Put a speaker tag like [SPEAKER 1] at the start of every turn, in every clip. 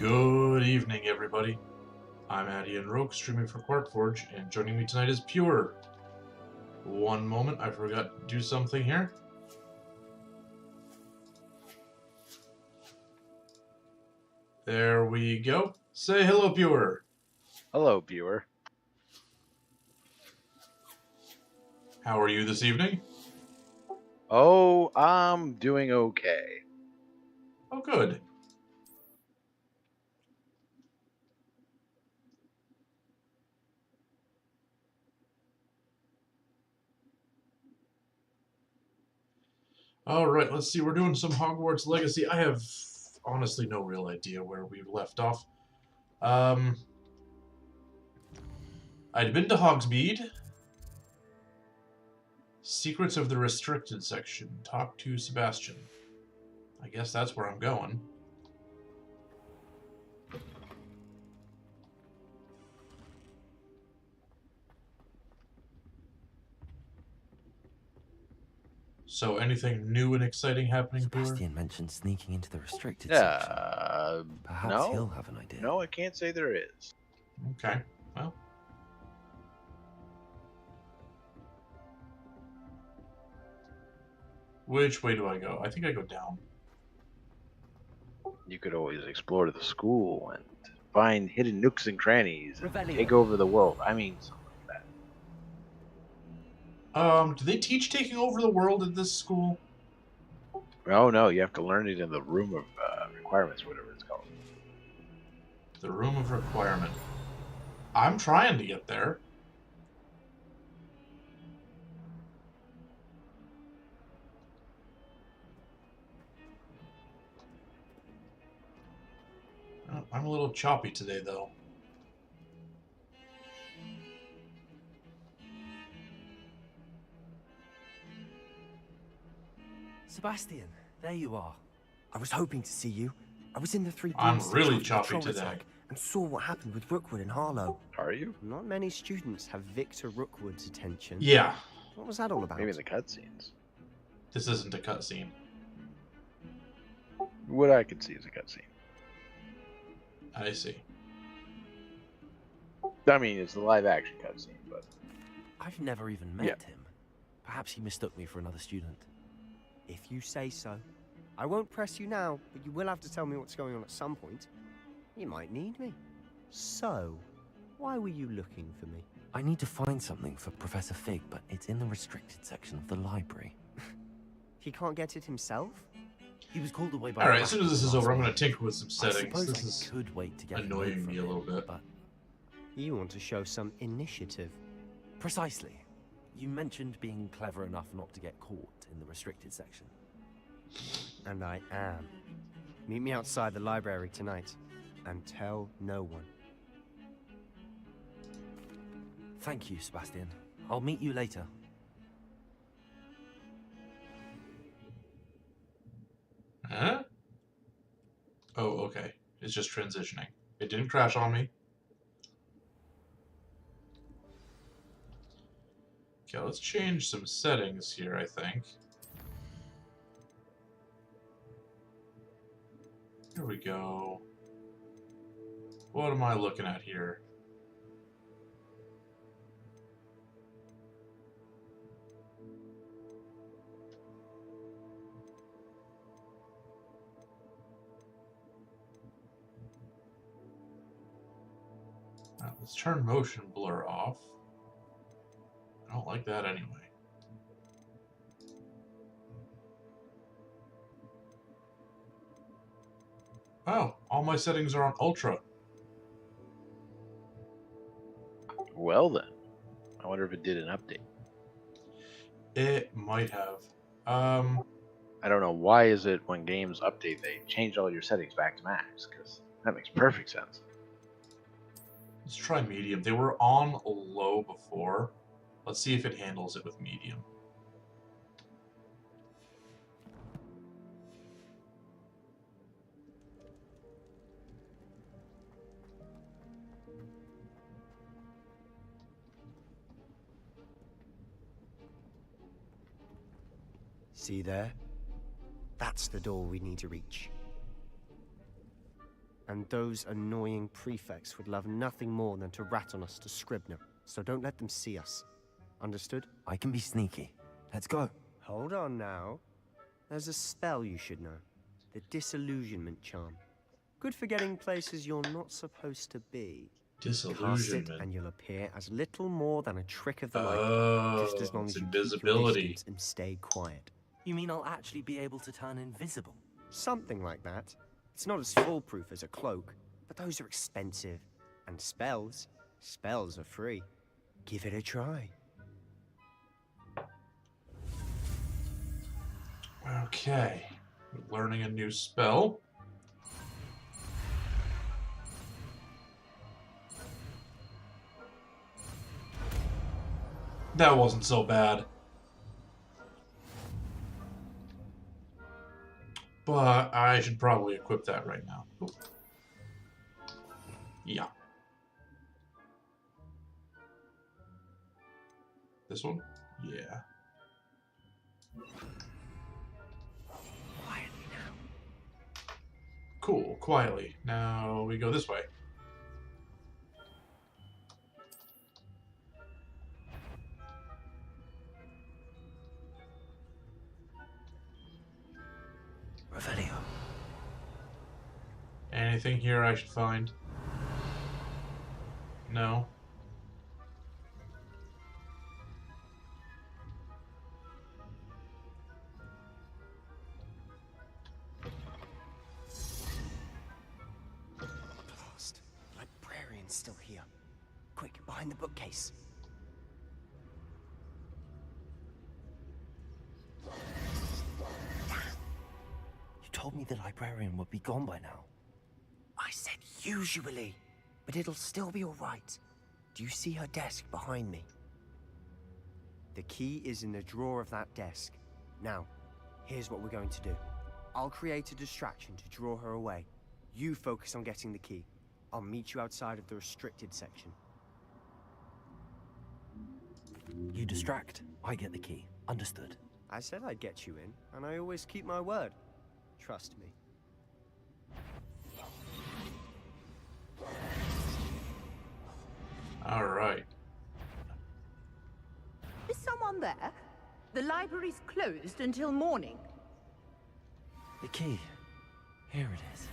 [SPEAKER 1] Good evening, everybody. I'm Addy and Rogue, streaming for QuarkForge, and joining me tonight is Pure. One moment, I forgot to do something here. There we go. Say hello, Pure.
[SPEAKER 2] Hello, viewer.
[SPEAKER 1] How are you this evening?
[SPEAKER 2] Oh, I'm doing okay.
[SPEAKER 1] Oh, good. Alright, let's see. We're doing some Hogwarts Legacy. I have honestly no real idea where we left off. I'd been to Hogsmeade. Secrets of the Restricted section. Talk to Sebastian. I guess that's where I'm going. So, anything new and exciting happening, Pure?
[SPEAKER 3] Sebastian mentioned sneaking into the restricted section. Perhaps he'll have an idea.
[SPEAKER 2] No, I can't say there is.
[SPEAKER 1] Okay, well. Which way do I go? I think I go down.
[SPEAKER 2] You could always explore the school and find hidden nooks and crannies and
[SPEAKER 3] Revelio.
[SPEAKER 2] take over the world. I mean, something like that.
[SPEAKER 1] Do they teach taking over the world at this school?
[SPEAKER 2] Oh, no, you have to learn it in the room of requirements, whatever it's called.
[SPEAKER 1] The Room of Requirement. I'm trying to get there. Oh, I'm a little choppy today, though.
[SPEAKER 3] Sebastian, there you are. I was hoping to see you. I was in the three
[SPEAKER 1] I'm
[SPEAKER 3] rooms
[SPEAKER 1] really
[SPEAKER 3] after the
[SPEAKER 1] choppy
[SPEAKER 3] troll
[SPEAKER 1] today.
[SPEAKER 3] attack and saw what happened with Rookwood and Harlow.
[SPEAKER 2] Are you?
[SPEAKER 4] Not many students have Victor Rookwood's attention.
[SPEAKER 1] Yeah,
[SPEAKER 4] What was that all about?
[SPEAKER 2] Maybe in the cutscenes.
[SPEAKER 1] this isn't a cutscene.
[SPEAKER 2] What I could see is a cutscene.
[SPEAKER 1] I see.
[SPEAKER 2] I mean, it's a live action cutscene, but
[SPEAKER 3] I've never even met him. Perhaps he mistook me for another student.
[SPEAKER 4] If you say so. I won't press you now, but you will have to tell me what's going on at some point. You might need me. So, why were you looking for me?
[SPEAKER 3] I need to find something for Professor Fig, but it's in the restricted section of the library.
[SPEAKER 4] He can't get it himself?
[SPEAKER 3] He was called away by.
[SPEAKER 1] Alright, as soon as this is over, I'm going to tinker with some
[SPEAKER 3] I
[SPEAKER 1] settings.
[SPEAKER 3] suppose
[SPEAKER 1] This
[SPEAKER 3] I
[SPEAKER 1] is
[SPEAKER 3] could wait to get a note
[SPEAKER 1] annoying
[SPEAKER 3] from
[SPEAKER 1] me a
[SPEAKER 3] him,
[SPEAKER 1] little bit.
[SPEAKER 3] But
[SPEAKER 4] You want to show some initiative.
[SPEAKER 3] precisely. You mentioned being clever enough not to get caught in the restricted section.
[SPEAKER 4] And I am. Meet me outside the library tonight. And tell no one.
[SPEAKER 3] Thank you, Sebastian. I'll meet you later.
[SPEAKER 1] Huh? Oh, okay. It's just transitioning. It didn't crash on me. Okay, let's change some settings here, I think. Here we go. What am I looking at here? Let's turn motion blur off. I don't like that anyway. Oh, all my settings are on ultra.
[SPEAKER 2] well then. I wonder if it did an update.
[SPEAKER 1] It might have.
[SPEAKER 2] I don't know, why is it when games update they change all your settings back to max? Because that makes perfect sense.
[SPEAKER 1] Let's try medium. They were on low before. Let's see if it handles it with medium.
[SPEAKER 4] See there? That's the door we need to reach. And those annoying prefects would love nothing more than to rat on us to Scribner. So don't let them see us. Understood?
[SPEAKER 3] I can be sneaky. Let's go.
[SPEAKER 4] Hold on now. There's a spell you should know. The Disillusionment Charm. Good for getting places you're not supposed to be. Cast it
[SPEAKER 1] Disillusionment.
[SPEAKER 4] and you'll appear as little more than a trick of the light.
[SPEAKER 1] Oh,
[SPEAKER 4] Just as long
[SPEAKER 1] it's
[SPEAKER 4] as you keep your
[SPEAKER 1] invisibility.
[SPEAKER 4] distance and stay quiet.
[SPEAKER 3] You mean I'll actually be able to turn invisible?
[SPEAKER 4] Something like that. It's not as foolproof as a cloak, but those are expensive. And spells are free. Give it a try.
[SPEAKER 1] Okay. We're learning a new spell. That wasn't so bad. But I should probably equip that right now. Ooh. Yeah. This one? Yeah.
[SPEAKER 3] Quietly now.
[SPEAKER 1] Cool, quietly. Now we go this way.
[SPEAKER 3] Revelio.
[SPEAKER 1] Anything here I should find? No.
[SPEAKER 4] Blast. Librarian's still here. Quick, behind the bookcase.
[SPEAKER 3] You told me the librarian would be gone by now.
[SPEAKER 4] I said usually, but it'll still be all right. Do you see her desk behind me? The key is in the drawer of that desk. Now, here's what we're going to do. I'll create a distraction to draw her away. You focus on getting the key. I'll meet you outside of the restricted section.
[SPEAKER 3] You distract, I get the key. Understood.
[SPEAKER 4] I said I'd get you in, and I always keep my word. Trust me.
[SPEAKER 1] All right.
[SPEAKER 5] Is someone there? The library's closed until morning.
[SPEAKER 3] The key. Here it is.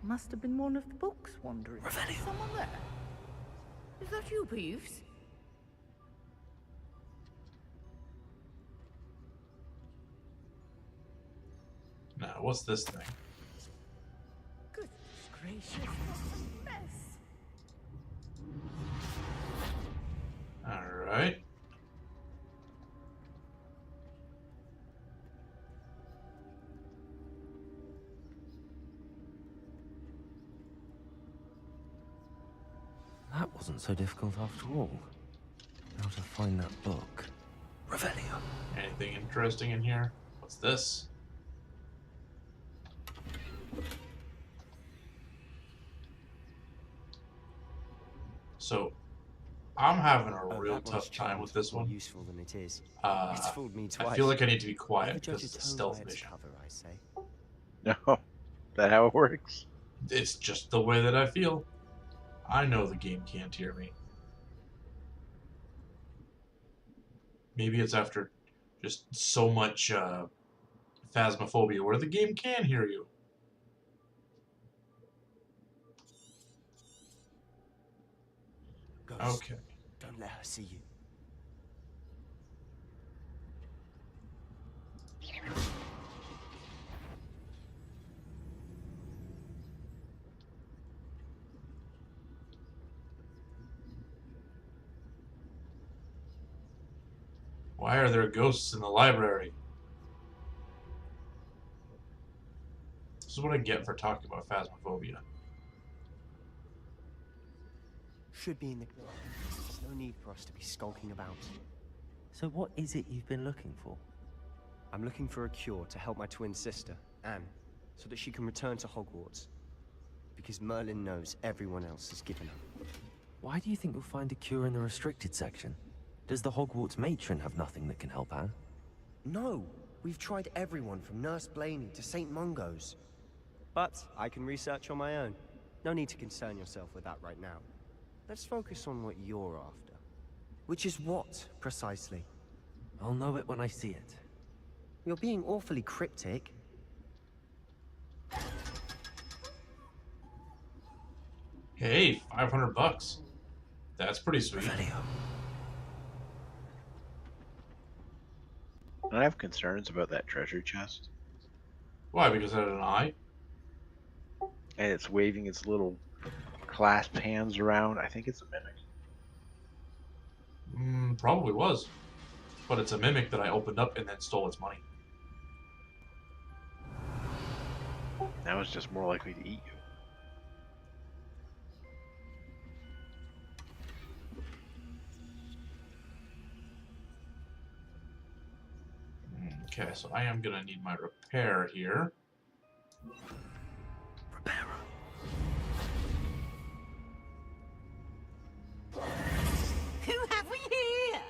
[SPEAKER 5] Must have been one of the books wandering.
[SPEAKER 3] Revelio.
[SPEAKER 5] Is someone there? Is that you, Peeves?
[SPEAKER 1] Now, what's this thing?
[SPEAKER 5] Goodness gracious, what a mess.
[SPEAKER 1] All right.
[SPEAKER 3] That wasn't so difficult after all. How to find that book. Revelio.
[SPEAKER 1] Anything interesting in here? What's this? So, I'm having a real
[SPEAKER 4] That one's
[SPEAKER 1] tough time with
[SPEAKER 4] charmed,
[SPEAKER 1] this
[SPEAKER 4] more
[SPEAKER 1] one.
[SPEAKER 4] useful than it is. It's fooled me twice.
[SPEAKER 1] I feel like I need to be
[SPEAKER 4] Never
[SPEAKER 1] quiet
[SPEAKER 4] judge
[SPEAKER 1] because
[SPEAKER 4] a
[SPEAKER 1] it's a
[SPEAKER 4] tone
[SPEAKER 1] stealth
[SPEAKER 4] by its
[SPEAKER 1] mission.
[SPEAKER 4] cover, I say.
[SPEAKER 2] No, that how it works?
[SPEAKER 1] It's just the way that I feel. I know the game can't hear me. Maybe it's after just so much phasmophobia where the game can hear you.
[SPEAKER 4] Ghost,
[SPEAKER 1] Okay.
[SPEAKER 4] don't let her see you.
[SPEAKER 1] Why are there ghosts in the library? This is what I get for talking about phasmophobia.
[SPEAKER 4] Should be in the... There's no need for us to be skulking about.
[SPEAKER 3] So what is it you've been looking for?
[SPEAKER 4] I'm looking for a cure to help my twin sister, Anne, so that she can return to Hogwarts. Because Merlin knows everyone else has given up.
[SPEAKER 3] Why do you think you'll find a cure in the restricted section? Does the Hogwarts matron have nothing that can help Anne?
[SPEAKER 4] No, We've tried everyone from Nurse Blaney to St. Mungo's. But I can research on my own. No need to concern yourself with that right now. Let's focus on what you're after. Which is what, precisely?
[SPEAKER 3] I'll know it when I see it.
[SPEAKER 4] You're being awfully cryptic.
[SPEAKER 1] Hey, $500. That's pretty sweet.
[SPEAKER 2] I have concerns about that treasure chest.
[SPEAKER 1] Why? Because it had an eye?
[SPEAKER 2] And it's waving its little clasped hands around. I think it's a mimic.
[SPEAKER 1] Probably was. But it's a mimic that I opened up and then stole its money.
[SPEAKER 2] Now it's just more likely to eat you.
[SPEAKER 1] Okay, so I am gonna need my repair here.
[SPEAKER 3] Repairer.
[SPEAKER 6] Who have we here?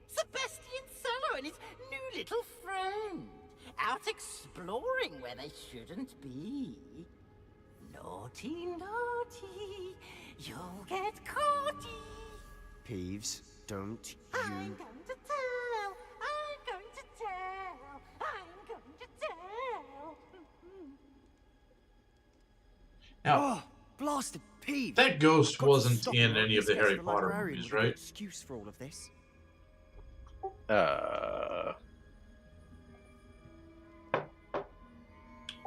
[SPEAKER 6] Sebastian Cello and his new little friend. Out exploring where they shouldn't be. Naughty, naughty. You'll get caughty.
[SPEAKER 4] Peeves, don't
[SPEAKER 6] I'm
[SPEAKER 4] you...
[SPEAKER 6] going to tell. I'm going to tell. I'm going to tell.
[SPEAKER 1] Now,
[SPEAKER 4] Oh, blasted Peeves!
[SPEAKER 1] that ghost
[SPEAKER 4] Got to
[SPEAKER 1] wasn't
[SPEAKER 4] stop
[SPEAKER 1] in
[SPEAKER 4] him.
[SPEAKER 1] any of the
[SPEAKER 4] These
[SPEAKER 1] Harry
[SPEAKER 4] guys
[SPEAKER 1] Potter
[SPEAKER 4] librarian
[SPEAKER 1] movies,
[SPEAKER 4] with a good
[SPEAKER 1] right?
[SPEAKER 4] Excuse for all of this.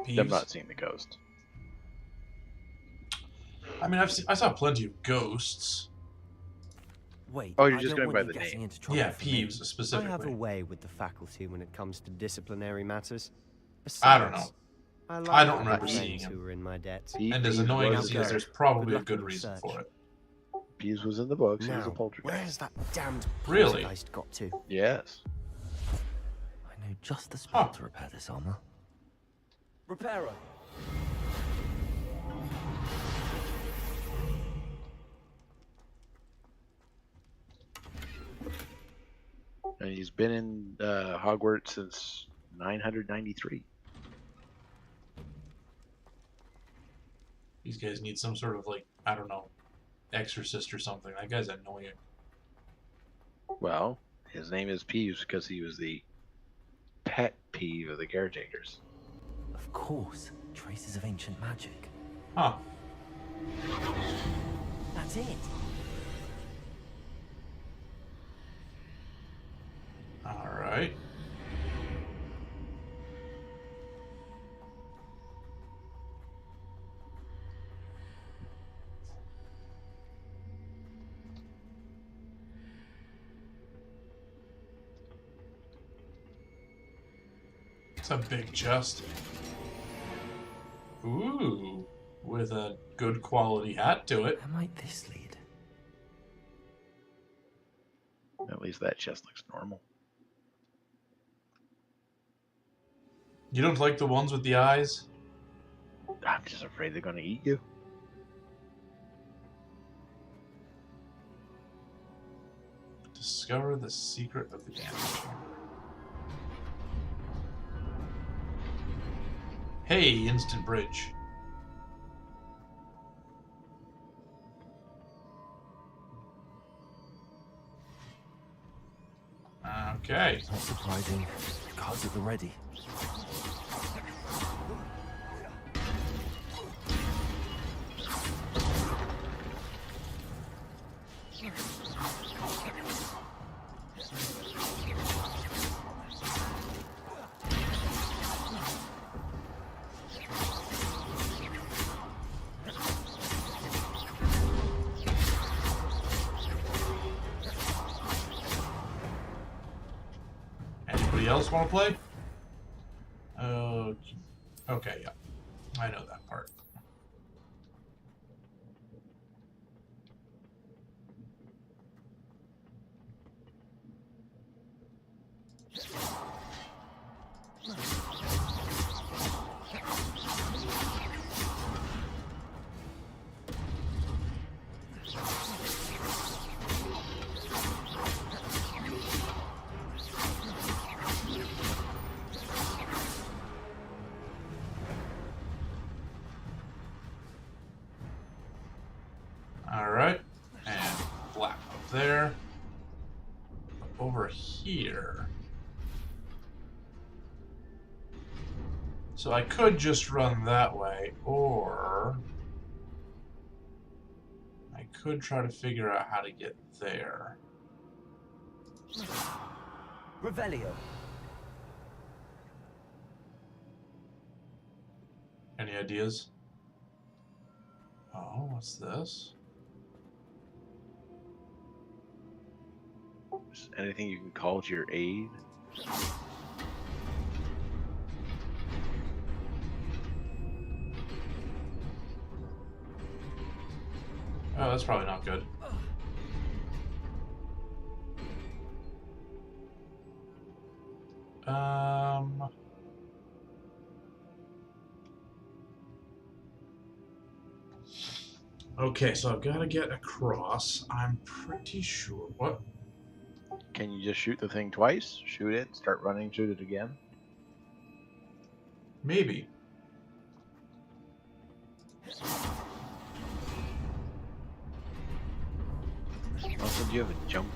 [SPEAKER 1] Peeves?
[SPEAKER 2] I'm not seeing the ghost.
[SPEAKER 1] I mean, I saw plenty of ghosts.
[SPEAKER 3] Wait,
[SPEAKER 2] Oh, you're
[SPEAKER 3] I
[SPEAKER 2] just
[SPEAKER 3] don't
[SPEAKER 2] going
[SPEAKER 3] want
[SPEAKER 2] by
[SPEAKER 3] you
[SPEAKER 2] the
[SPEAKER 3] getting
[SPEAKER 2] name.
[SPEAKER 3] into trouble
[SPEAKER 1] Yeah,
[SPEAKER 3] for me.
[SPEAKER 1] Peeves
[SPEAKER 4] I have a
[SPEAKER 1] specifically.
[SPEAKER 4] way with the faculty when it comes to disciplinary matters.
[SPEAKER 1] I don't know.
[SPEAKER 4] Besides, I
[SPEAKER 1] I don't
[SPEAKER 4] my
[SPEAKER 1] remember
[SPEAKER 4] friends
[SPEAKER 1] seeing him.
[SPEAKER 4] who were in my debt.
[SPEAKER 1] And as
[SPEAKER 2] Peeves
[SPEAKER 1] annoying
[SPEAKER 2] was
[SPEAKER 1] as
[SPEAKER 2] in
[SPEAKER 1] he is,
[SPEAKER 2] there.
[SPEAKER 1] there's probably
[SPEAKER 4] Good
[SPEAKER 1] a
[SPEAKER 4] luck
[SPEAKER 1] good
[SPEAKER 4] on
[SPEAKER 1] reason
[SPEAKER 4] research.
[SPEAKER 1] for it.
[SPEAKER 2] Peeves was in the books. He was a
[SPEAKER 4] Now,
[SPEAKER 2] poltergeist.
[SPEAKER 4] where's that damned
[SPEAKER 1] Really?
[SPEAKER 4] poltergeist got to?
[SPEAKER 2] Yes.
[SPEAKER 3] I know just the spot
[SPEAKER 1] Huh.
[SPEAKER 3] to repair this armor. Repairer.
[SPEAKER 2] And he's been in Hogwarts since 993.
[SPEAKER 1] These guys need some sort of, like, I don't know, exorcist or something. That guy's annoying.
[SPEAKER 2] Well, his name is Peeves because he was the pet peeve of the caretakers.
[SPEAKER 3] Of course, traces of ancient magic.
[SPEAKER 1] Huh.
[SPEAKER 3] That's it.
[SPEAKER 1] Alright. It's a big chest. Ooh, with a good quality hat to it.
[SPEAKER 3] Where might this lead?
[SPEAKER 2] At least that chest looks normal.
[SPEAKER 1] You don't like the ones with the eyes?
[SPEAKER 2] I'm just afraid they're going to eat you.
[SPEAKER 1] Discover the secret of the damage chamber. Hey, instant bridge. Okay.
[SPEAKER 3] Not surprising. Cards at the ready.
[SPEAKER 1] Anybody else want to play? Okay, yeah. I know that part. there. Over here. So I could just run that way, or I could try to figure out how to get there.
[SPEAKER 3] Revelio.
[SPEAKER 1] Any ideas? Oh, what's this?
[SPEAKER 2] Is anything you can call to your aid?
[SPEAKER 1] Oh, that's probably not good. Okay, so I've got to get across. I'm pretty sure. What?
[SPEAKER 2] Can you just shoot the thing twice? Shoot it, start running, shoot it again?
[SPEAKER 1] Maybe.
[SPEAKER 2] Also, do you have a jump?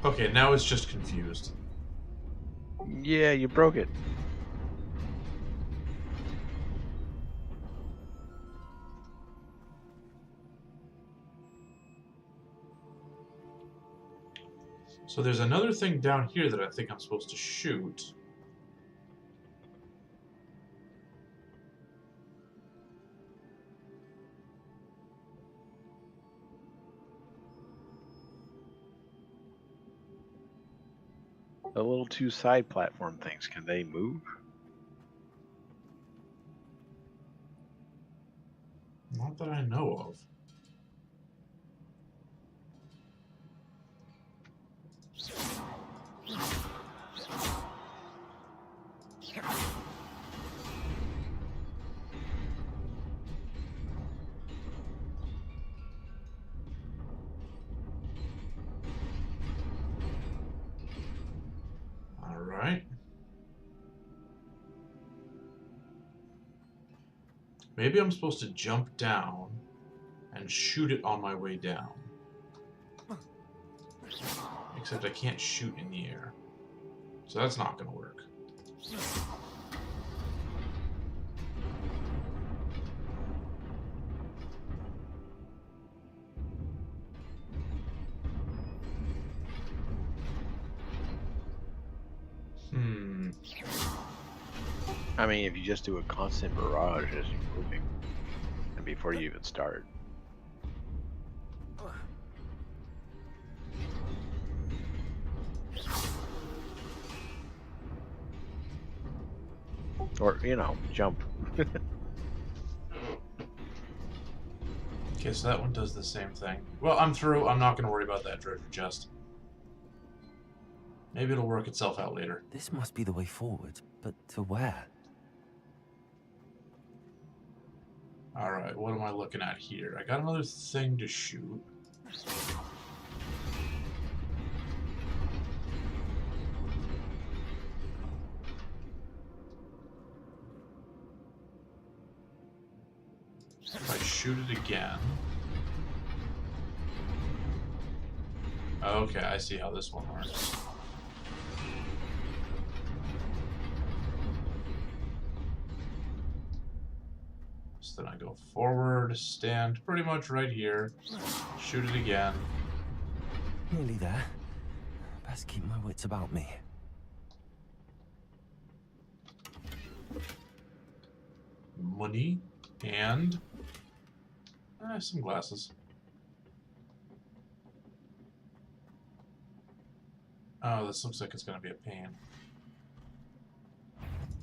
[SPEAKER 1] Okay, now it's just confused.
[SPEAKER 2] Yeah, you broke it.
[SPEAKER 1] So there's another thing down here that I think I'm supposed to shoot.
[SPEAKER 2] The little two side platform things, can they move?
[SPEAKER 1] Not that I know of. All right. Maybe I'm supposed to jump down and shoot it on my way down. Except I can't shoot in the air. So that's not going to work.
[SPEAKER 2] I mean, if you just do a constant barrage as you're moving, and before you even start. Or, you know, jump.
[SPEAKER 1] Okay, so that one does the same thing. Well, I'm through. I'm not going to worry about that treasure chest. Maybe it'll work itself out later.
[SPEAKER 3] This must be the way forward, but to where?
[SPEAKER 1] Alright, what am I looking at here? I got another thing to shoot. If I shoot it again... Okay, I see how this one works. So then I go forward, stand pretty much right here, shoot it again.
[SPEAKER 3] Nearly there. Best keep my wits about me.
[SPEAKER 1] Money and some glasses. Oh, this looks like it's going to be a pain.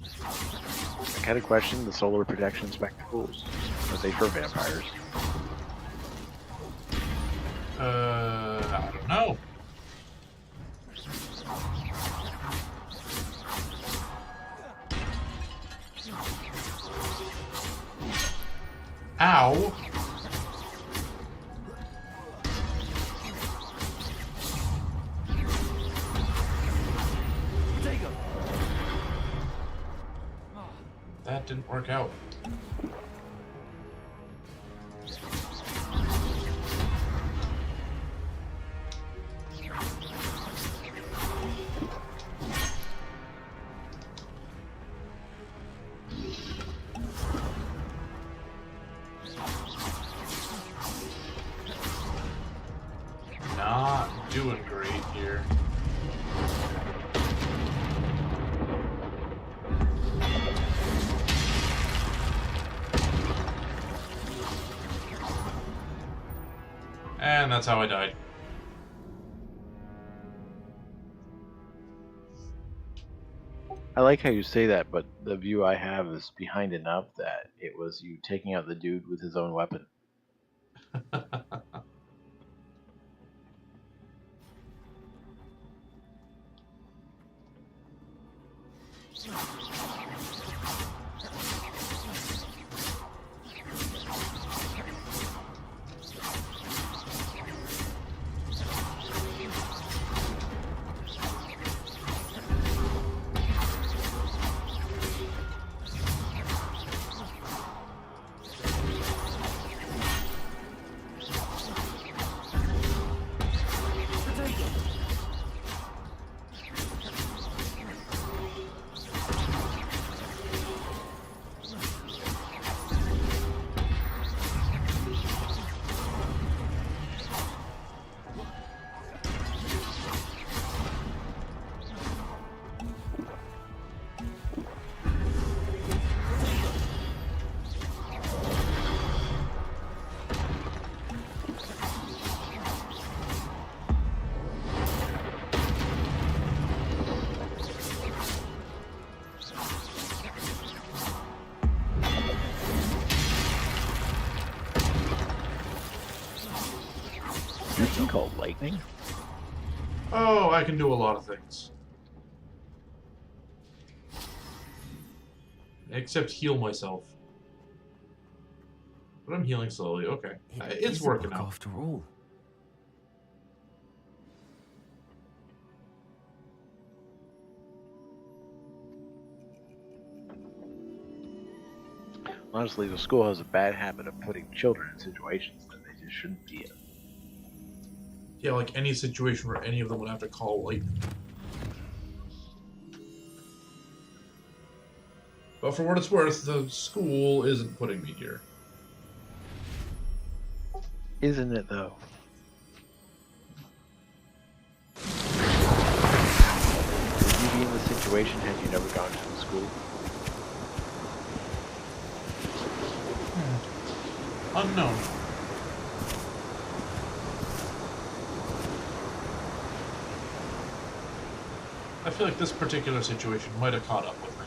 [SPEAKER 2] I kind of question the solar protection spectacles. Are they for vampires?
[SPEAKER 1] I don't know. Ow! that didn't work out. Not doing great here. And that's how I died.
[SPEAKER 2] I like how you say that, but the view I have is behind enough that it was you taking out the dude with his own weapon. Something called lightning?
[SPEAKER 1] Oh, I can do a lot of things. Except heal myself. But I'm healing slowly. Okay. It's
[SPEAKER 3] is a
[SPEAKER 1] working
[SPEAKER 3] book
[SPEAKER 1] out.
[SPEAKER 3] after all.
[SPEAKER 2] Honestly, the school has a bad habit of putting children in situations that they just shouldn't be in.
[SPEAKER 1] Yeah, like any situation where any of them would have to call lightning. But for what it's worth, the school isn't putting me here.
[SPEAKER 2] Isn't it, though? Would you be in this situation had you never gone to the school?
[SPEAKER 1] Unknown. I feel like this particular situation might have caught up with me.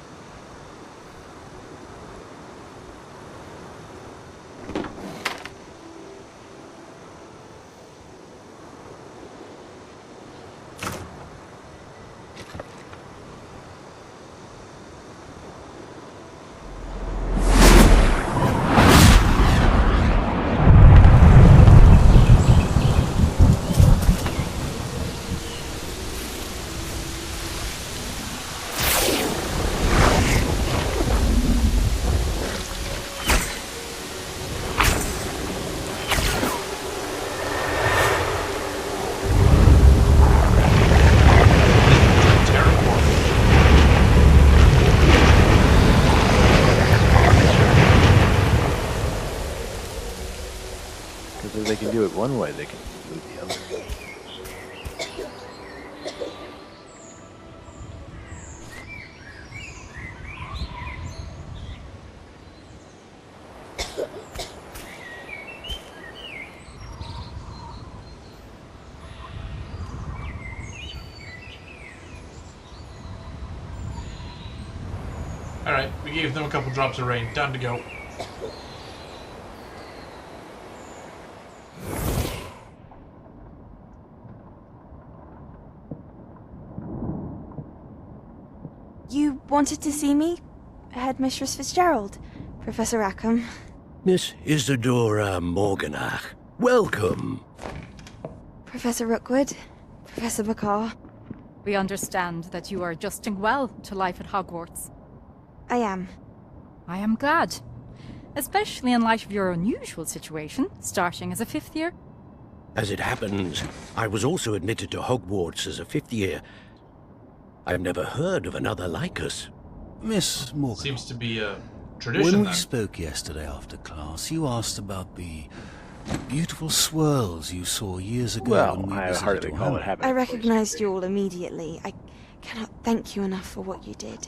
[SPEAKER 2] Because if they can do it one way, they can do it the other.
[SPEAKER 1] Alright, we gave them a couple drops of rain. Time to go.
[SPEAKER 7] You wanted to see me? Headmistress Fitzgerald? Professor Rackham?
[SPEAKER 8] Miss Isadora Morganach, welcome.
[SPEAKER 7] Professor Rookwood? Professor Bakar?
[SPEAKER 9] We understand that you are adjusting well to life at Hogwarts.
[SPEAKER 7] I am.
[SPEAKER 9] I am glad. Especially in light of your unusual situation, starting as a 5th year.
[SPEAKER 8] As it happens, I was also admitted to Hogwarts as a 5th year. I've never heard of another like us.
[SPEAKER 10] Miss Morgan.
[SPEAKER 1] Seems to be a tradition
[SPEAKER 10] When we
[SPEAKER 1] then.
[SPEAKER 10] spoke yesterday after class, you asked about the beautiful swirls you saw years ago
[SPEAKER 2] Well,
[SPEAKER 10] when we
[SPEAKER 2] I
[SPEAKER 10] visited
[SPEAKER 2] hardly
[SPEAKER 10] your
[SPEAKER 2] call
[SPEAKER 10] home.
[SPEAKER 2] it having
[SPEAKER 7] I
[SPEAKER 2] a place
[SPEAKER 7] recognized
[SPEAKER 2] to
[SPEAKER 7] you
[SPEAKER 2] be.
[SPEAKER 7] all immediately. I cannot thank you enough for what you did.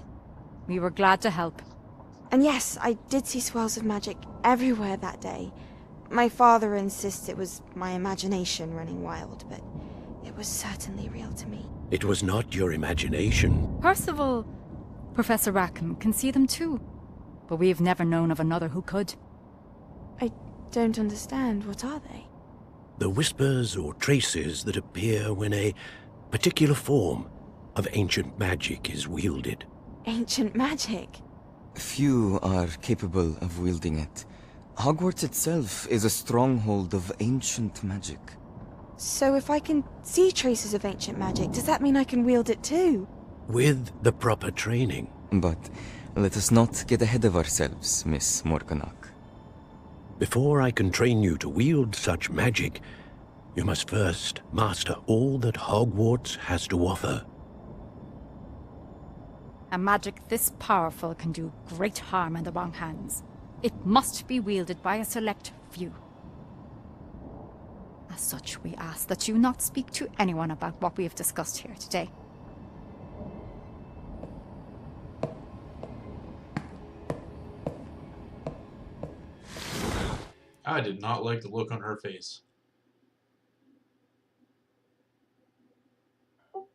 [SPEAKER 9] We were glad to help.
[SPEAKER 7] And yes, I did see swirls of magic everywhere that day. My father insists it was my imagination running wild, but it was certainly real to me.
[SPEAKER 8] It was not your imagination.
[SPEAKER 9] Percival, Professor Rackham can see them too. But we've never known of another who could.
[SPEAKER 7] I don't understand. What are they?
[SPEAKER 8] The whispers or traces that appear when a particular form of ancient magic is wielded.
[SPEAKER 7] Ancient magic?
[SPEAKER 11] Few are capable of wielding it. Hogwarts itself is a stronghold of ancient magic.
[SPEAKER 7] So if I can see traces of ancient magic, does that mean I can wield it too?
[SPEAKER 8] With the proper training.
[SPEAKER 11] But let us not get ahead of ourselves, Miss Morganach.
[SPEAKER 8] Before I can train you to wield such magic, you must first master all that Hogwarts has to offer.
[SPEAKER 9] A magic this powerful can do great harm in the wrong hands. It must be wielded by a select few. As such, we ask that you not speak to anyone about what we have discussed here today.
[SPEAKER 1] I did not like the look on her face.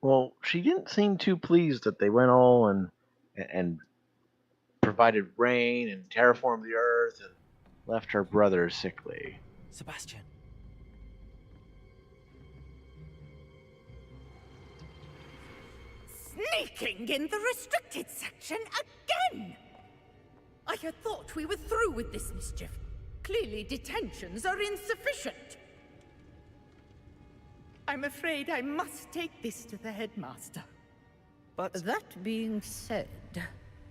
[SPEAKER 2] Well, she didn't seem too pleased that they went all and provided rain and terraformed the earth and left her brother sickly.
[SPEAKER 4] Sebastian.
[SPEAKER 6] Sneaking in the restricted section again! I had thought we were through with this mischief. Clearly detentions are insufficient. I'm afraid I must take this to the headmaster.
[SPEAKER 4] But
[SPEAKER 6] That being said,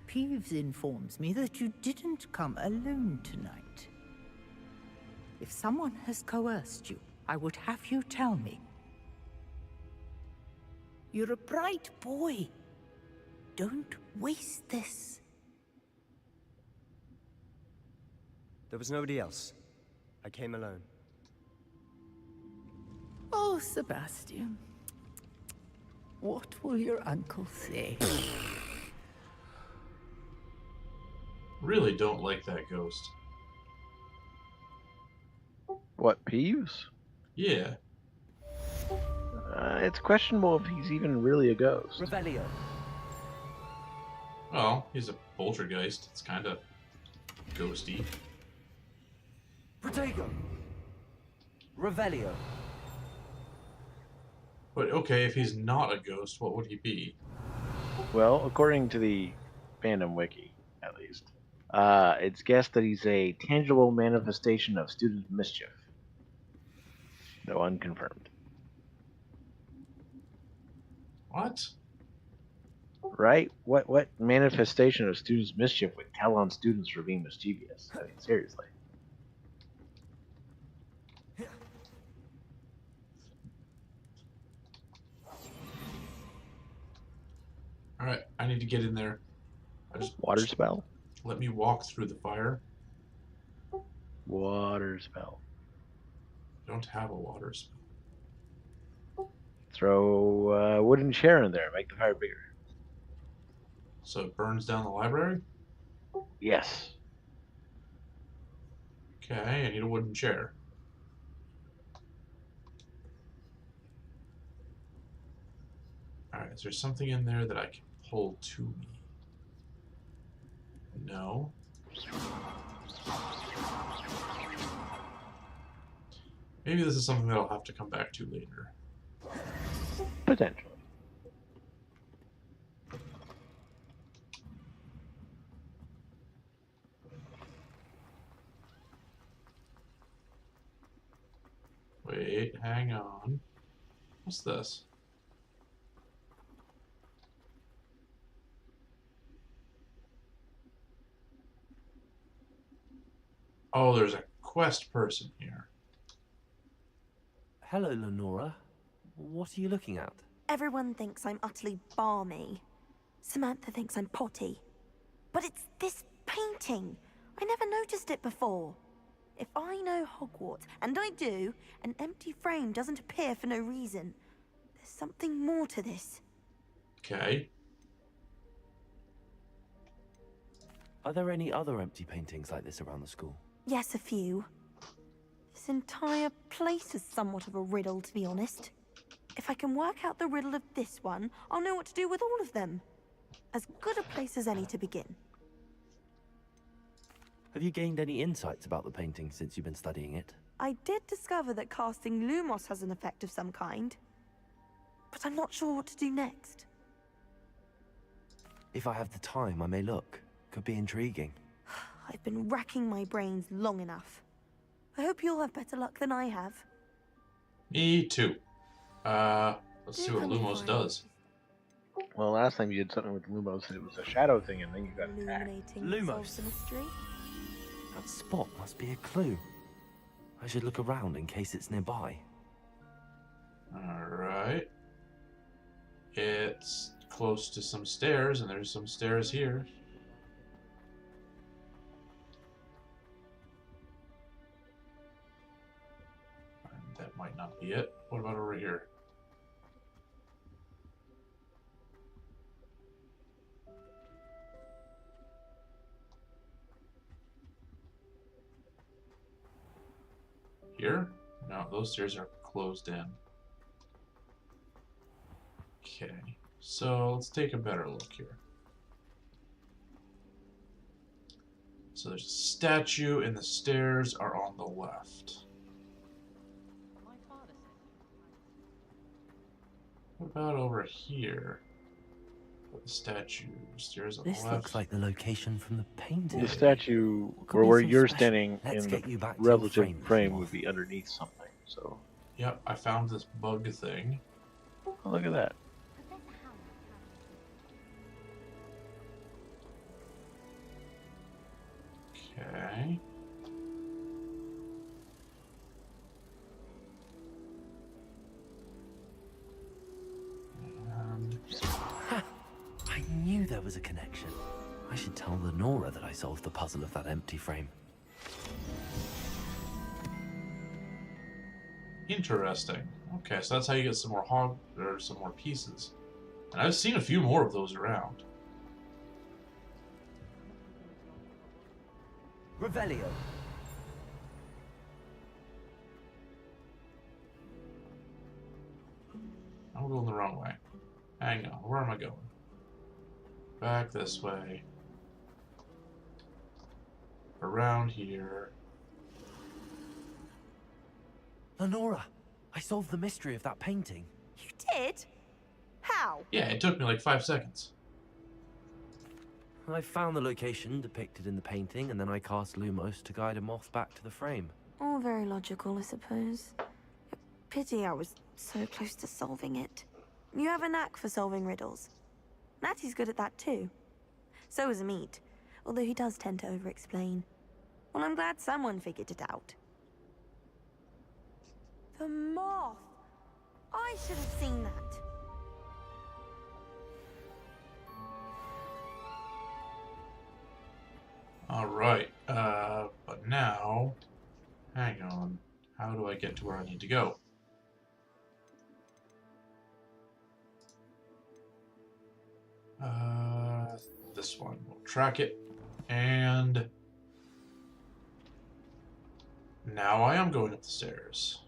[SPEAKER 6] Peeves informs me that you didn't come alone tonight. If someone has coerced you, I would have you tell me. You're a bright boy. Don't waste this.
[SPEAKER 4] there was nobody else. I came alone.
[SPEAKER 6] Oh, Sebastian. What will your uncle say?
[SPEAKER 1] Really don't like that ghost.
[SPEAKER 2] What, Peeves?
[SPEAKER 1] Yeah.
[SPEAKER 2] It's questionable if he's even really a ghost.
[SPEAKER 4] Revelio.
[SPEAKER 1] Well, he's a poltergeist. It's kind of ghosty.
[SPEAKER 4] Protego. Revelio.
[SPEAKER 1] But okay, if he's not a ghost, what would he be?
[SPEAKER 2] Well, according to the fandom wiki, at least, it's guessed that he's a tangible manifestation of student mischief, though unconfirmed.
[SPEAKER 1] What?
[SPEAKER 2] Right? What manifestation of students' mischief would tell on students for being mischievous? I mean, seriously.
[SPEAKER 1] Alright, I need to get in there.
[SPEAKER 2] Water spell?
[SPEAKER 1] Let me walk through the fire.
[SPEAKER 2] Water spell.
[SPEAKER 1] Don't have a water spell.
[SPEAKER 2] Throw a wooden chair in there. Make the fire bigger.
[SPEAKER 1] So it burns down the library?
[SPEAKER 2] Yes.
[SPEAKER 1] Okay, I need a wooden chair. Alright, is there something in there that I can pull to me? No. Maybe this is something that I'll have to come back to later.
[SPEAKER 2] Potentially.
[SPEAKER 1] Wait, hang on. What's this? Oh, there's a quest person here.
[SPEAKER 3] Hello, Lenora. What are you looking at?
[SPEAKER 12] Everyone thinks I'm utterly balmy. Samantha thinks I'm potty. But it's this painting. I never noticed it before. If I know Hogwarts, and I do, an empty frame doesn't appear for no reason. There's something more to this.
[SPEAKER 1] Okay.
[SPEAKER 3] Are there any other empty paintings like this around the school?
[SPEAKER 12] Yes, a few. This entire place is somewhat of a riddle, to be honest. If I can work out the riddle of this one, I'll know what to do with all of them. As good a place as any to begin.
[SPEAKER 3] Have you gained any insights about the painting since you've been studying it?
[SPEAKER 12] I did discover that casting Lumos has an effect of some kind. But I'm not sure what to do next.
[SPEAKER 3] If I have the time, I may look. Could be intriguing.
[SPEAKER 12] I've been racking my brains long enough. I hope you'll have better luck than I have.
[SPEAKER 1] Me too. Let's see what Lumos does.
[SPEAKER 2] Well, last time you did something with Lumos, it was a shadow thing, and then you got attacked.
[SPEAKER 3] Lumos. That spot must be a clue. I should look around in case it's nearby.
[SPEAKER 1] Alright. It's close to some stairs, and there's some stairs here. And that might not be it. What about over here? Here? No, those stairs are closed in. Okay, so let's take a better look here. So there's a statue and the stairs are on the left. What about over here? The statue, stairs on the
[SPEAKER 3] This
[SPEAKER 1] left.
[SPEAKER 3] looks like the location from the painting.
[SPEAKER 2] The statue,
[SPEAKER 3] Could
[SPEAKER 2] or
[SPEAKER 3] be
[SPEAKER 2] where
[SPEAKER 3] some
[SPEAKER 2] you're
[SPEAKER 3] special.
[SPEAKER 2] standing
[SPEAKER 3] Let's
[SPEAKER 2] in
[SPEAKER 3] get
[SPEAKER 2] the
[SPEAKER 3] you back to your
[SPEAKER 2] relative
[SPEAKER 3] frame,
[SPEAKER 2] frame
[SPEAKER 3] Moth.
[SPEAKER 2] would be underneath something. So,
[SPEAKER 1] Yep, I found this bug thing.
[SPEAKER 2] oh, look at that.
[SPEAKER 1] Okay. And
[SPEAKER 3] I knew there was a connection. I should tell Lenora that I solved the puzzle of that empty frame.
[SPEAKER 1] interesting. Okay, so that's how you get some more some more pieces. And I've seen a few more of those around.
[SPEAKER 4] Revelio.
[SPEAKER 1] I'm going the wrong way. Hang on, where am I going? Back this way. Around here.
[SPEAKER 3] Lenora, I solved the mystery of that painting.
[SPEAKER 12] You did? How?
[SPEAKER 1] Yeah, it took me like 5 seconds.
[SPEAKER 3] I found the location depicted in the painting, and then I cast Lumos to guide a moth back to the frame.
[SPEAKER 12] All very logical, I suppose. Pity I was so close to solving it. You have a knack for solving riddles. Natty's good at that too. So is Amit, although he does tend to over-explain. Well, I'm glad someone figured it out. The moth! I should have seen that.
[SPEAKER 1] Alright, but now, hang on, how do I get to where I need to go? This one, we'll track it, and now I am going up the stairs.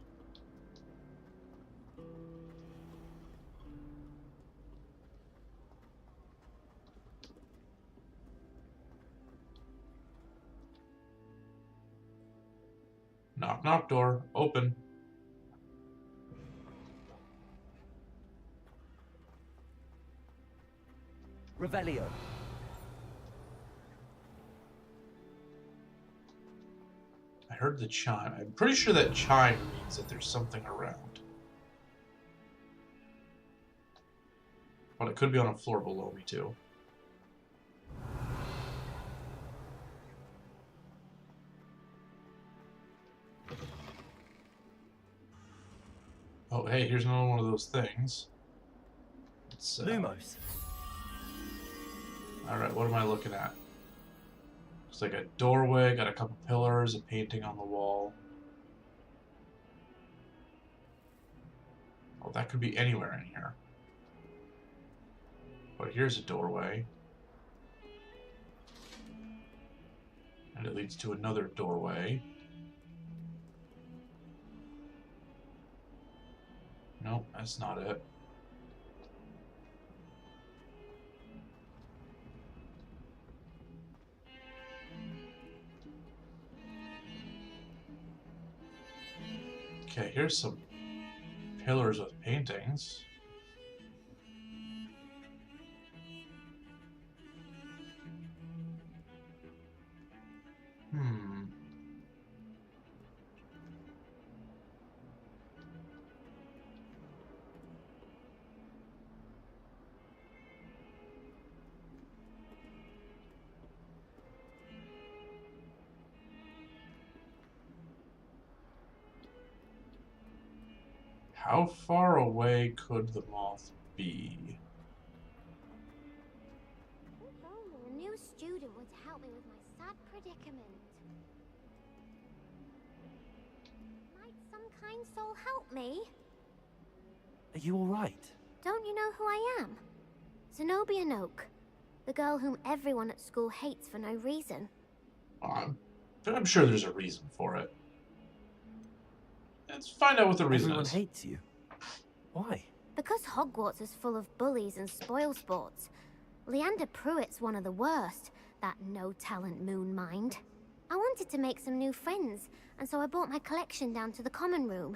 [SPEAKER 1] Knock, knock, door. Open.
[SPEAKER 4] Revelio.
[SPEAKER 1] I heard the chime. I'm pretty sure that chime means that there's something around. But it could be on a floor below me, too. Oh, hey, here's another one of those things.
[SPEAKER 4] Lumos.
[SPEAKER 1] Alright, what am I looking at? Looks like a doorway, got a couple pillars, a painting on the wall. Oh, that could be anywhere in here. But here's a doorway. And it leads to another doorway. Nope, that's not it. Okay, here's some pillars with paintings. How far away could the moth be?
[SPEAKER 13] If only a new student would help me with my sad predicament. Might some kind soul help me?
[SPEAKER 3] Are you alright?
[SPEAKER 13] Don't you know who I am? Zenobia Noak, the girl whom everyone at school hates for no reason.
[SPEAKER 1] I'm sure there's a reason for it. Let's find out what the reason
[SPEAKER 3] Everyone
[SPEAKER 1] is.
[SPEAKER 3] hates you. Why?
[SPEAKER 13] Because Hogwarts is full of bullies and spoil sports. Leander Pruitt's one of the worst, that no-talent moon mind. I wanted to make some new friends, and so I brought my collection down to the common room.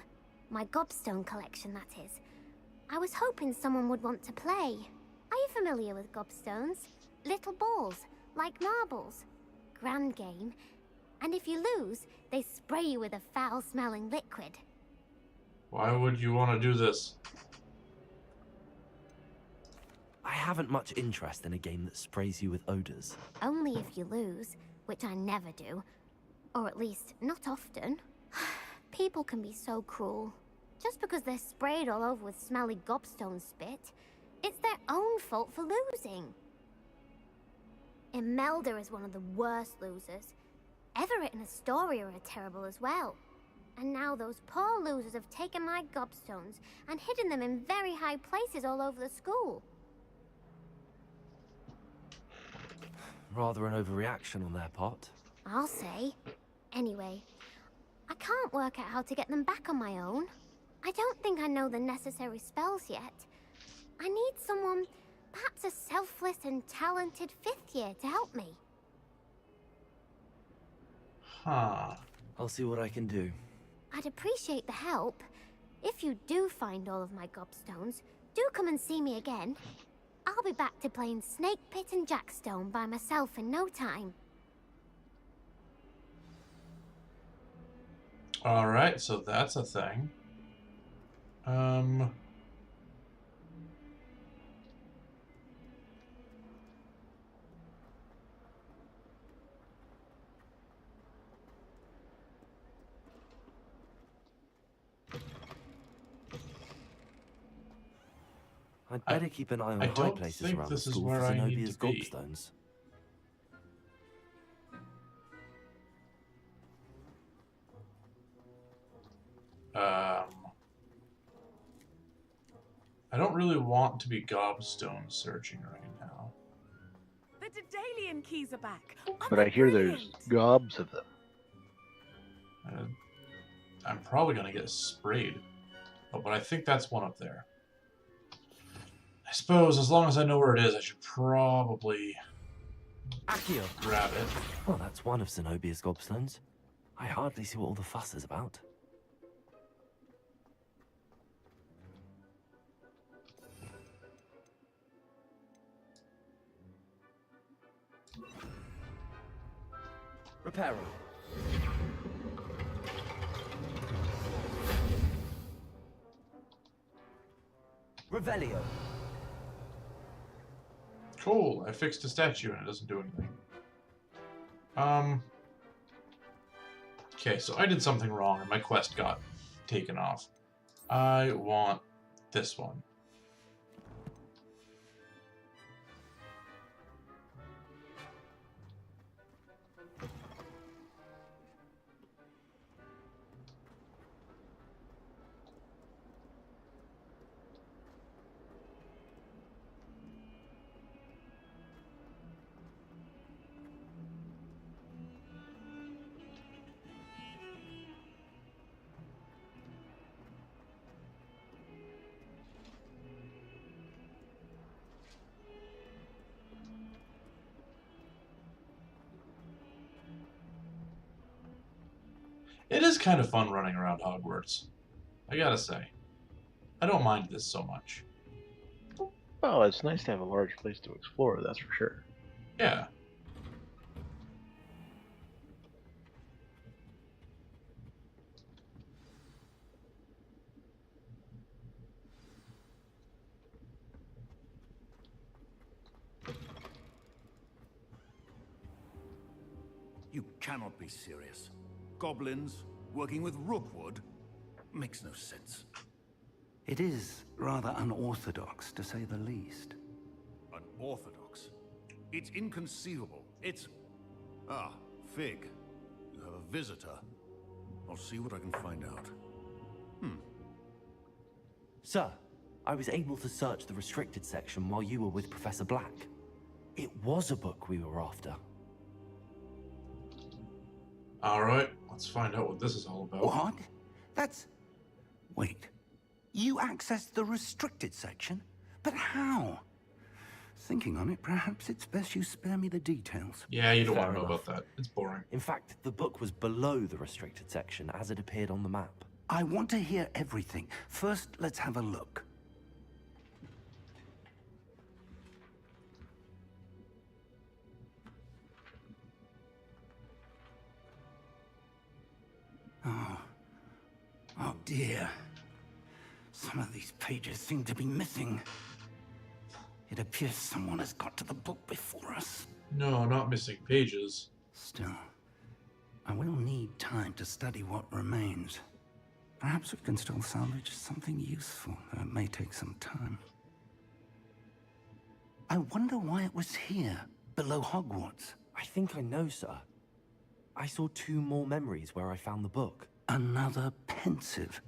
[SPEAKER 13] My gobstone collection, that is. I was hoping someone would want to play. Are you familiar with gobstones? Little balls, like marbles. Grand game. And if you lose, they spray you with a foul-smelling liquid.
[SPEAKER 1] Why would you want to do this?
[SPEAKER 3] I haven't much interest in a game that sprays you with odors.
[SPEAKER 13] Only if you lose, which I never do. Or at least, not often. People can be so cruel. Just because they're sprayed all over with smelly gobstone spit, it's their own fault for losing. Imelda is one of the worst losers. Everett and Astoria are terrible as well. And now those poor losers have taken my gobstones and hidden them in very high places all over the school.
[SPEAKER 3] Rather an overreaction on their part.
[SPEAKER 13] I'll say. Anyway, I can't work out how to get them back on my own. I don't think I know the necessary spells yet. I need someone, perhaps a selfless and talented 5th year to help me.
[SPEAKER 1] Huh.
[SPEAKER 3] I'll see what I can do.
[SPEAKER 13] I'd appreciate the help. If you do find all of my gobstones, do come and see me again. I'll be back to playing Snake Pit and Jackstone by myself in no time.
[SPEAKER 1] Alright, so that's a thing.
[SPEAKER 3] I'd better keep an eye on high places around the school for Zenobia's gobstones.
[SPEAKER 1] I don't really want to be gobstone searching right now.
[SPEAKER 14] The Daedalian keys are back.
[SPEAKER 2] But I hear there's gobs of them.
[SPEAKER 1] I'm probably going to get sprayed. Oh, but I think that's one up there. I suppose as long as I know where it is, I should probably grab it.
[SPEAKER 3] Well, that's one of Zenobia's gobstones. I hardly see what all the fuss is about. Reparo. Revelio.
[SPEAKER 1] Cool, I fixed a statue and it doesn't do anything. Okay, so I did something wrong and my quest got taken off. I want this one. It is kind of fun running around Hogwarts, I gotta say. I don't mind this so much.
[SPEAKER 2] Well, it's nice to have a large place to explore, that's for sure.
[SPEAKER 1] Yeah.
[SPEAKER 10] You cannot be serious. Goblins working with Rookwood? Makes no sense.
[SPEAKER 15] It is rather unorthodox, to say the least.
[SPEAKER 10] Unorthodox? It's inconceivable. It's... Ah, Fig. You have a visitor. I'll see what I can find out.
[SPEAKER 3] Sir, I was able to search the restricted section while you were with Professor Black. It was a book we were after.
[SPEAKER 1] Alright, let's find out what this is all about.
[SPEAKER 15] What? That's... Wait. You accessed the restricted section? But how? Thinking on it, perhaps it's best you spare me the details.
[SPEAKER 1] Yeah, you don't
[SPEAKER 3] Fair
[SPEAKER 1] want to know
[SPEAKER 3] enough.
[SPEAKER 1] about that. It's boring.
[SPEAKER 3] In fact, the book was below the restricted section as it appeared on the map.
[SPEAKER 15] I want to hear everything. First, let's have a look. Oh dear. Some of these pages seem to be missing. It appears someone has got to the book before us.
[SPEAKER 1] No, not missing pages.
[SPEAKER 15] Still, I will need time to study what remains. Perhaps we can still salvage something useful, though it may take some time. I wonder why it was here, below Hogwarts.
[SPEAKER 3] I think I know, sir. I saw 2 more memories where I found the book.
[SPEAKER 15] Another pensive.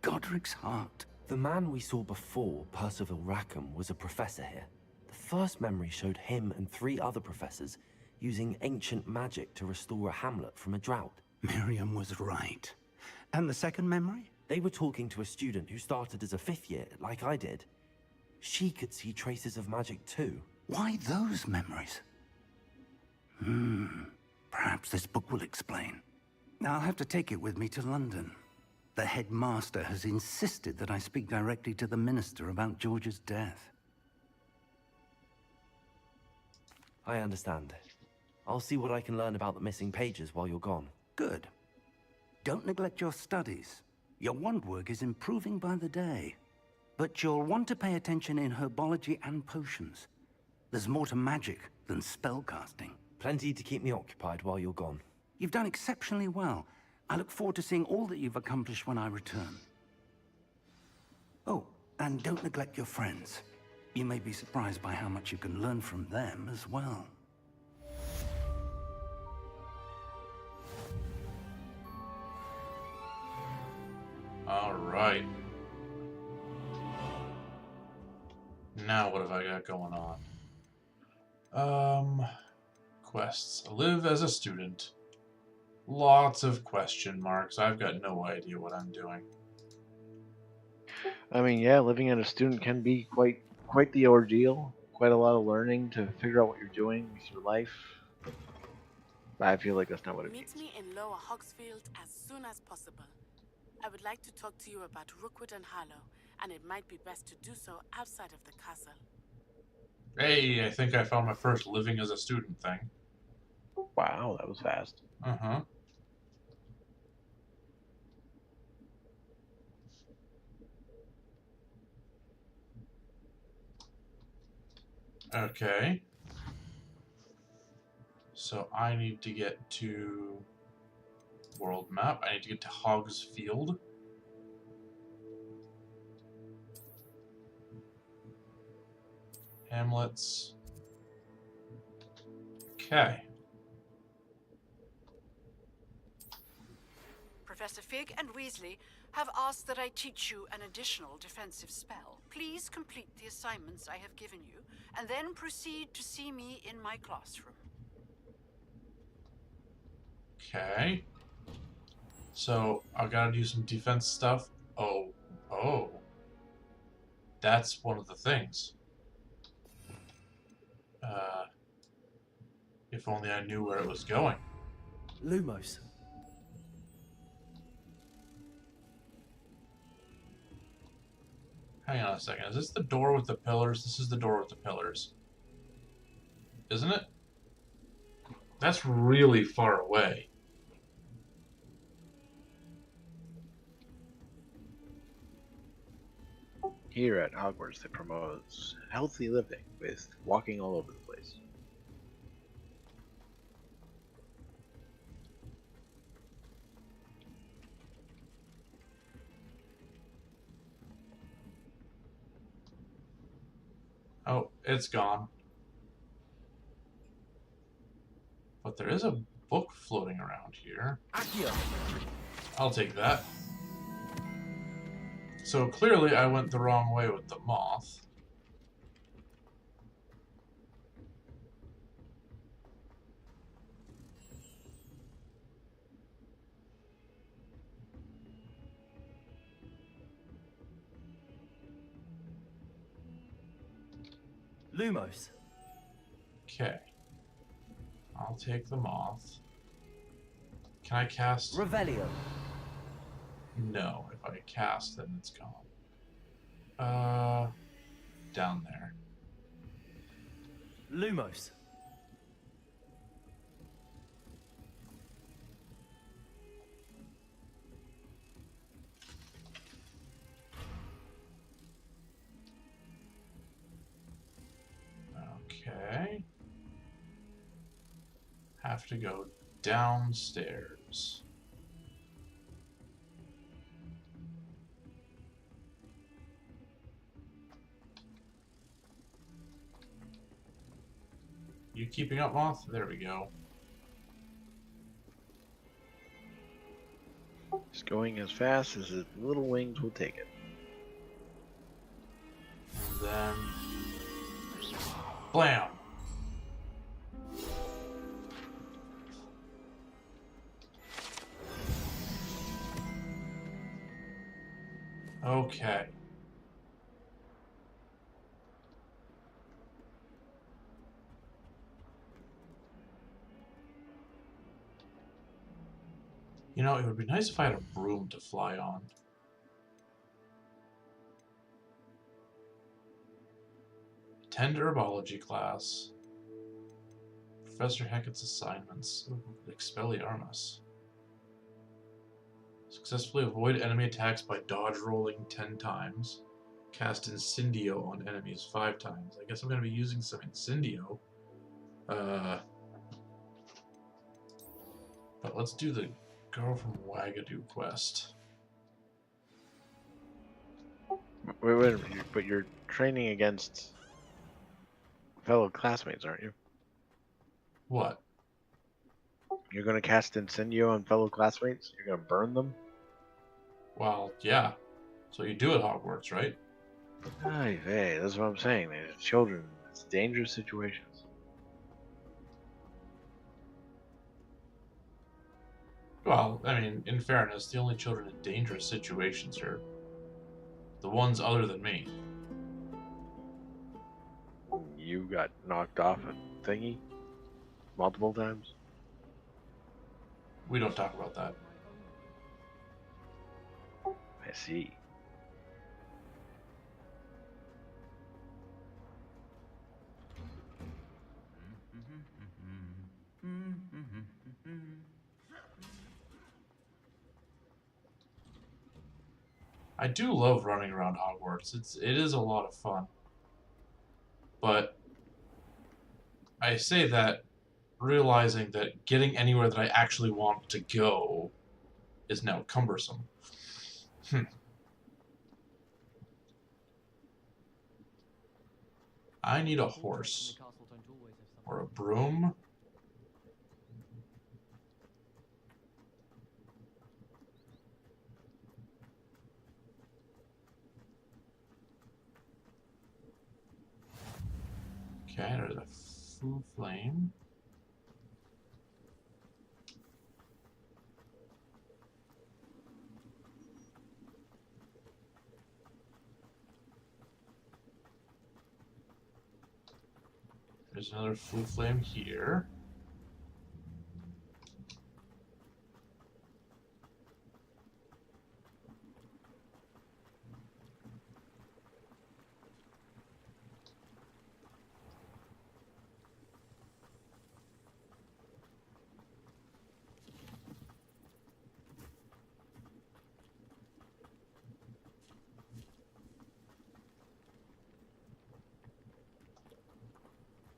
[SPEAKER 15] Godric's heart.
[SPEAKER 3] The man we saw before, Percival Rackham, was a professor here. The first memory showed him and 3 other professors using ancient magic to restore a hamlet from a drought.
[SPEAKER 15] Miriam was right. And the second memory?
[SPEAKER 3] They were talking to a student who started as a 5th year, like I did. She could see traces of magic too.
[SPEAKER 15] Why those memories? Perhaps this book will explain. I'll have to take it with me to London. The headmaster has insisted that I speak directly to the minister about George's death.
[SPEAKER 3] I understand. I'll see what I can learn about the missing pages while you're gone.
[SPEAKER 15] Good. Don't neglect your studies. Your wand work is improving by the day. But you'll want to pay attention in herbology and potions. There's more to magic than spellcasting.
[SPEAKER 3] Plenty to keep me occupied while you're gone.
[SPEAKER 15] You've done exceptionally well. I look forward to seeing all that you've accomplished when I return. Oh, and don't neglect your friends. You may be surprised by how much you can learn from them as well.
[SPEAKER 1] All right. Now what have I got going on? Quests. Live as a student. Lots of question marks. I've got no idea what I'm doing.
[SPEAKER 2] I mean, yeah, living as a student can be quite the ordeal. Quite a lot of learning to figure out what you're doing with your life. But I feel like that's not what it means.
[SPEAKER 14] Meet me in Lower Hogsfield as soon as possible. I would like to talk to you about Rookwood and Harlow, and it might be best to do so outside of the castle.
[SPEAKER 1] Hey, I think I found my first living as a student thing.
[SPEAKER 2] Wow, that was fast.
[SPEAKER 1] Uh-huh. Okay. So I need to get to world map. I need to get to Hogsfield. Hamlets. Okay.
[SPEAKER 16] Professor Fig and Weasley have asked that I teach you an additional defensive spell. Please complete the assignments I have given you, and then proceed to see me in my classroom.
[SPEAKER 1] Okay. So, I've got to do some defense stuff. Oh. That's one of the things. If only I knew where it was going.
[SPEAKER 3] Lumos.
[SPEAKER 1] Hang on a second. Is this the door with the pillars? This is the door with the pillars. Isn't it? That's really far away.
[SPEAKER 2] Here at Hogwarts, they promote healthy living with walking all over the place.
[SPEAKER 1] Oh, it's gone. But there is a book floating around here. I'll take that. So clearly I went the wrong way with the moth.
[SPEAKER 3] Lumos.
[SPEAKER 1] Okay. I'll take the moth. Can I cast?
[SPEAKER 3] Revelio.
[SPEAKER 1] No. If I cast, then it's gone. Down there.
[SPEAKER 3] Lumos.
[SPEAKER 1] Okay. Have to go downstairs. You keeping up, Moth? There we go.
[SPEAKER 2] It's going as fast as its little wings will take it.
[SPEAKER 1] And then... blam! Okay. You know, it would be nice if I had a broom to fly on. Attend herbology class. Professor Hackett's assignments. Ooh, Expelliarmus. Successfully avoid enemy attacks by dodge rolling 10 times. Cast Incendio on enemies 5 times. I guess I'm going to be using some Incendio. But let's do the Girl from Wagadoo quest.
[SPEAKER 2] Wait a minute, but you're training against fellow classmates, aren't you?
[SPEAKER 1] What?
[SPEAKER 2] You're going to cast Incendio on fellow classmates? You're going to burn them?
[SPEAKER 1] Well, yeah. So you do at Hogwarts, right?
[SPEAKER 2] Ay, vey, that's what I'm saying. They're children. It's dangerous situations.
[SPEAKER 1] Well, I mean, in fairness, the only children in dangerous situations are the ones other than me.
[SPEAKER 2] You got knocked off a thingy multiple times?
[SPEAKER 1] We don't talk about that.
[SPEAKER 2] I see.
[SPEAKER 1] I do love running around Hogwarts. It is a lot of fun. But I say that realizing that getting anywhere that I actually want to go is now cumbersome. I need a horse. Or a broom. Okay, there's a Foo Flame. There's another Foo Flame here.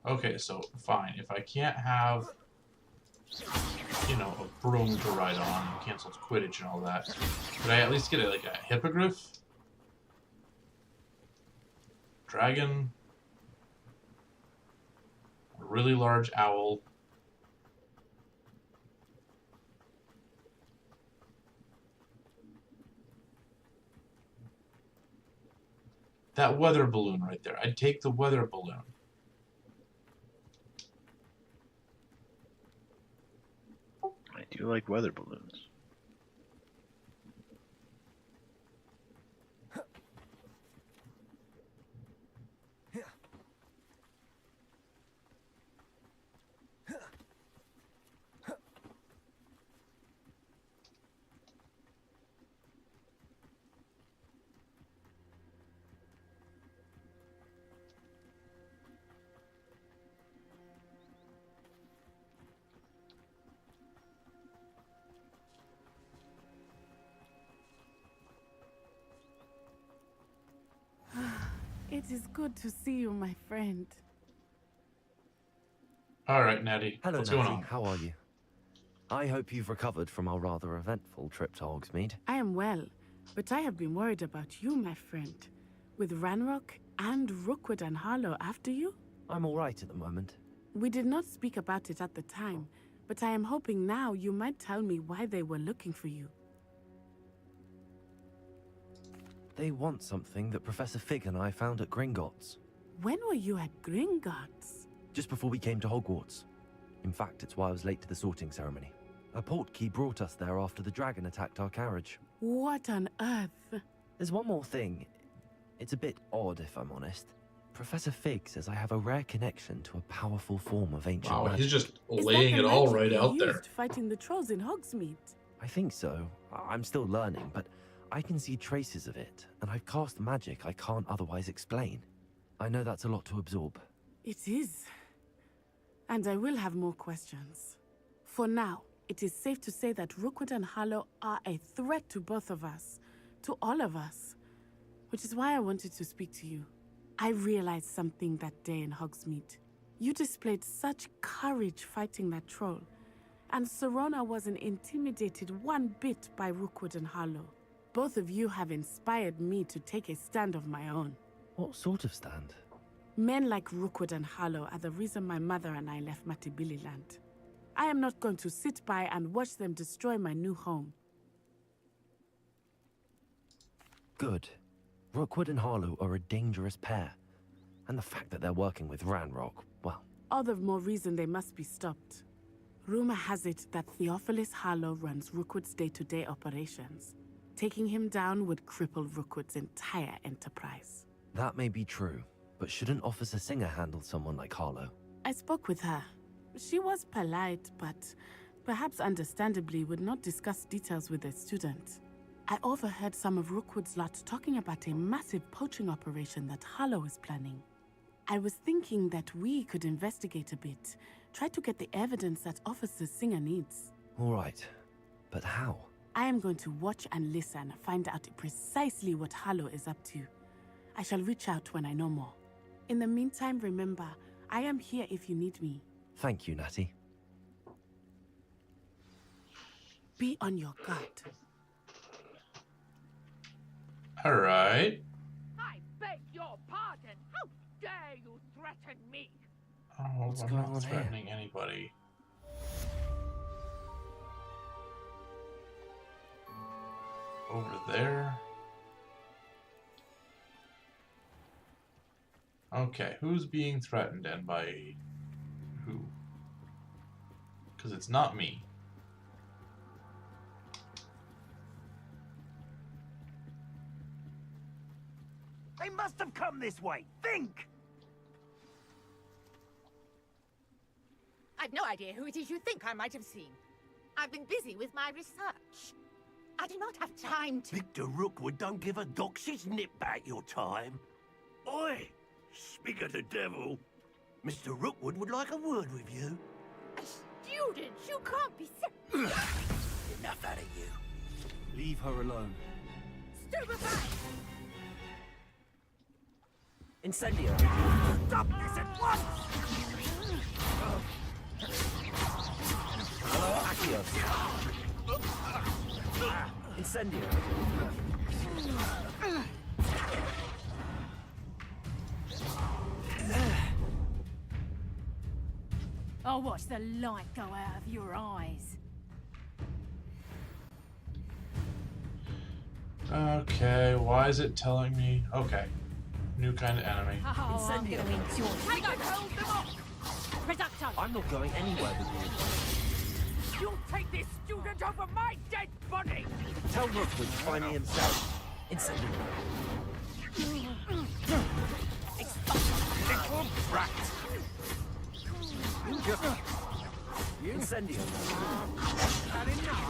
[SPEAKER 1] Okay, so fine. If I can't have, you know, a broom to ride on and cancel Quidditch and all that, could I at least get like a hippogriff? Dragon? A really large owl? That weather balloon right there. I'd take the weather balloon.
[SPEAKER 2] I do like weather balloons.
[SPEAKER 14] It is good to see you, my friend.
[SPEAKER 1] All right, Natty.
[SPEAKER 3] Hello,
[SPEAKER 1] What's
[SPEAKER 3] Natty.
[SPEAKER 1] going on?
[SPEAKER 3] How are you? I hope you've recovered from our rather eventful trip to Hogsmeade.
[SPEAKER 14] I am well, but I have been worried about you, my friend. With Ranrock and Rookwood and Harlow after you?
[SPEAKER 3] I'm all right at the moment.
[SPEAKER 14] We did not speak about it at the time, but I am hoping now you might tell me why they were looking for you.
[SPEAKER 3] They want something that Professor Fig and I found at Gringotts.
[SPEAKER 14] When were you at Gringotts?
[SPEAKER 3] Just before we came to Hogwarts. In fact, it's why I was late to the sorting ceremony. A portkey brought us there after the dragon attacked our carriage.
[SPEAKER 14] What on earth?
[SPEAKER 3] There's one more thing. It's a bit odd, if I'm honest. Professor Fig says I have a rare connection to a powerful form of ancient
[SPEAKER 1] Wow,
[SPEAKER 3] magic.
[SPEAKER 1] he's just laying it all right out there.
[SPEAKER 14] Used fighting the trolls in Hogsmeade.
[SPEAKER 3] I think so. I'm still learning, but I can see traces of it, and I've cast magic I can't otherwise explain. I know that's a lot to absorb.
[SPEAKER 14] It is. And I will have more questions. For now, it is safe to say that Rookwood and Harlow are a threat to both of us. To all of us. Which is why I wanted to speak to you. I realized something that day in Hogsmeade. You displayed such courage fighting that troll. And Serona wasn't intimidated one bit by Rookwood and Harlow. Both of you have inspired me to take a stand of my own.
[SPEAKER 3] What sort of stand?
[SPEAKER 14] Men like Rookwood and Harlow are the reason my mother and I left Matibili land. I am not going to sit by and watch them destroy my new home.
[SPEAKER 3] Good. Rookwood and Harlow are a dangerous pair. And the fact that they're working with Ranrock, well...
[SPEAKER 14] All the more reason they must be stopped. Rumor has it that Theophilus Harlow runs Rookwood's day-to-day operations. Taking him down would cripple Rookwood's entire enterprise.
[SPEAKER 3] That may be true, but shouldn't Officer Singer handle someone like Harlow?
[SPEAKER 14] I spoke with her. She was polite, but perhaps understandably would not discuss details with a student. I overheard some of Rookwood's lot talking about a massive poaching operation that Harlow is planning. I was thinking that we could investigate a bit, try to get the evidence that Officer Singer needs.
[SPEAKER 3] All right, but how?
[SPEAKER 14] I am going to watch and listen, find out precisely what Harlow is up to. I shall reach out when I know more. In the meantime, remember, I am here if you need me.
[SPEAKER 3] Thank you, Natty.
[SPEAKER 14] Be on your guard.
[SPEAKER 1] All right.
[SPEAKER 5] I beg your pardon.
[SPEAKER 6] dare you threaten me?
[SPEAKER 1] Oh,
[SPEAKER 3] What's
[SPEAKER 1] I'm
[SPEAKER 3] going
[SPEAKER 1] not
[SPEAKER 3] on
[SPEAKER 1] threatening anybody. Over there. Okay, who's being threatened and by who? Because it's not me.
[SPEAKER 17] They must have come this way. Think!
[SPEAKER 6] I've no idea who it is you think I might have seen. I've been busy with my research. I do not have time to...
[SPEAKER 17] Victor Rookwood don't give a doxy's nip back your time. Oi! Speak of the devil. Mr. Rookwood would like a word with you.
[SPEAKER 6] A student! You can't be...
[SPEAKER 17] Enough out of you. Leave her alone.
[SPEAKER 6] Stupefy!
[SPEAKER 17] Incendio. Stop this at once!
[SPEAKER 3] Accio. Incendio.
[SPEAKER 9] I'll watch the light go out of your eyes.
[SPEAKER 1] Okay, why is it telling me? Okay. New kind of enemy.
[SPEAKER 9] Oh, I'm
[SPEAKER 3] Incendio.
[SPEAKER 9] going to
[SPEAKER 6] Take it, hold them off!
[SPEAKER 9] Reducto.
[SPEAKER 3] I'm not going anywhere with you.
[SPEAKER 6] You'll take this student over my dead body!
[SPEAKER 3] Tell Rookwood to find me himself. Incendio.
[SPEAKER 17] Little brat!
[SPEAKER 3] Incendio.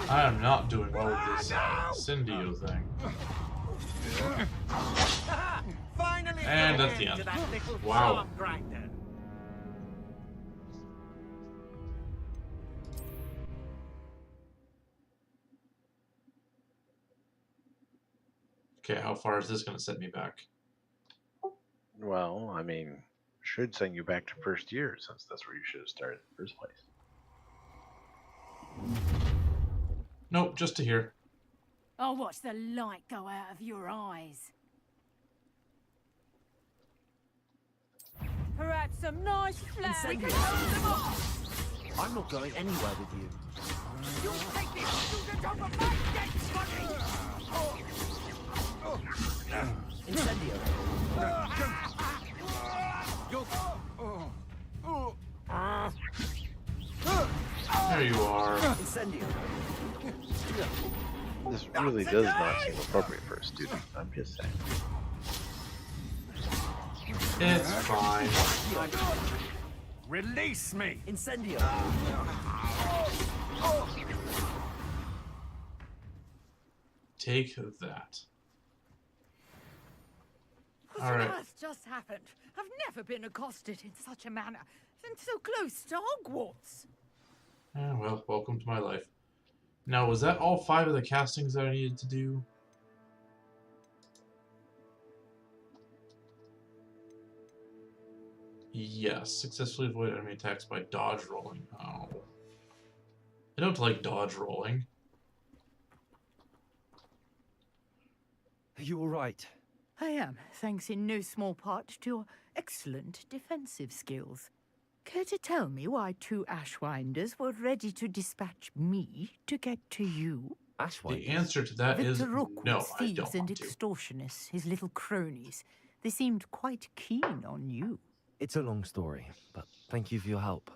[SPEAKER 1] I am not doing well with this Incendio thing.
[SPEAKER 17] Finally,
[SPEAKER 1] And that's the end. Wow. Okay, how far is this going to set me back?
[SPEAKER 2] Well, I mean, should send you back to first year, since that's where you should have started in the first place.
[SPEAKER 1] Nope, just to here.
[SPEAKER 9] I'll watch the light go out of your eyes.
[SPEAKER 6] Perhaps some nice flash. We
[SPEAKER 3] Incendio.
[SPEAKER 6] can hold them off!
[SPEAKER 3] I'm not going anywhere with you.
[SPEAKER 6] You'll take this student over my dead body!
[SPEAKER 3] Incendio.
[SPEAKER 1] There you are.
[SPEAKER 3] Incendio.
[SPEAKER 2] This really does not seem appropriate for a student, I'm just saying.
[SPEAKER 1] It's fine.
[SPEAKER 17] Release me!
[SPEAKER 3] Incendio.
[SPEAKER 1] Take that.
[SPEAKER 6] What
[SPEAKER 1] All
[SPEAKER 6] on
[SPEAKER 1] right.
[SPEAKER 6] earth just happened? I've never been accosted in such a manner, and so close to Hogwarts.
[SPEAKER 1] Well, welcome to my life. Now, was that all 5 of the castings that I needed to do? Yes, successfully avoid enemy attacks by dodge rolling. Oh. I don't like dodge rolling.
[SPEAKER 3] Are you alright?
[SPEAKER 6] I am, thanks in no small part to your excellent defensive skills. Care to tell me why 2 Ashwinders were ready to dispatch me to get to you?
[SPEAKER 1] The answer to that is
[SPEAKER 6] Victor Rookwood's
[SPEAKER 1] no, I
[SPEAKER 6] thieves
[SPEAKER 1] don't
[SPEAKER 6] and
[SPEAKER 1] want to.
[SPEAKER 6] extortionists, his little cronies. They seemed quite keen on you.
[SPEAKER 3] It's a long story, but thank you for your help.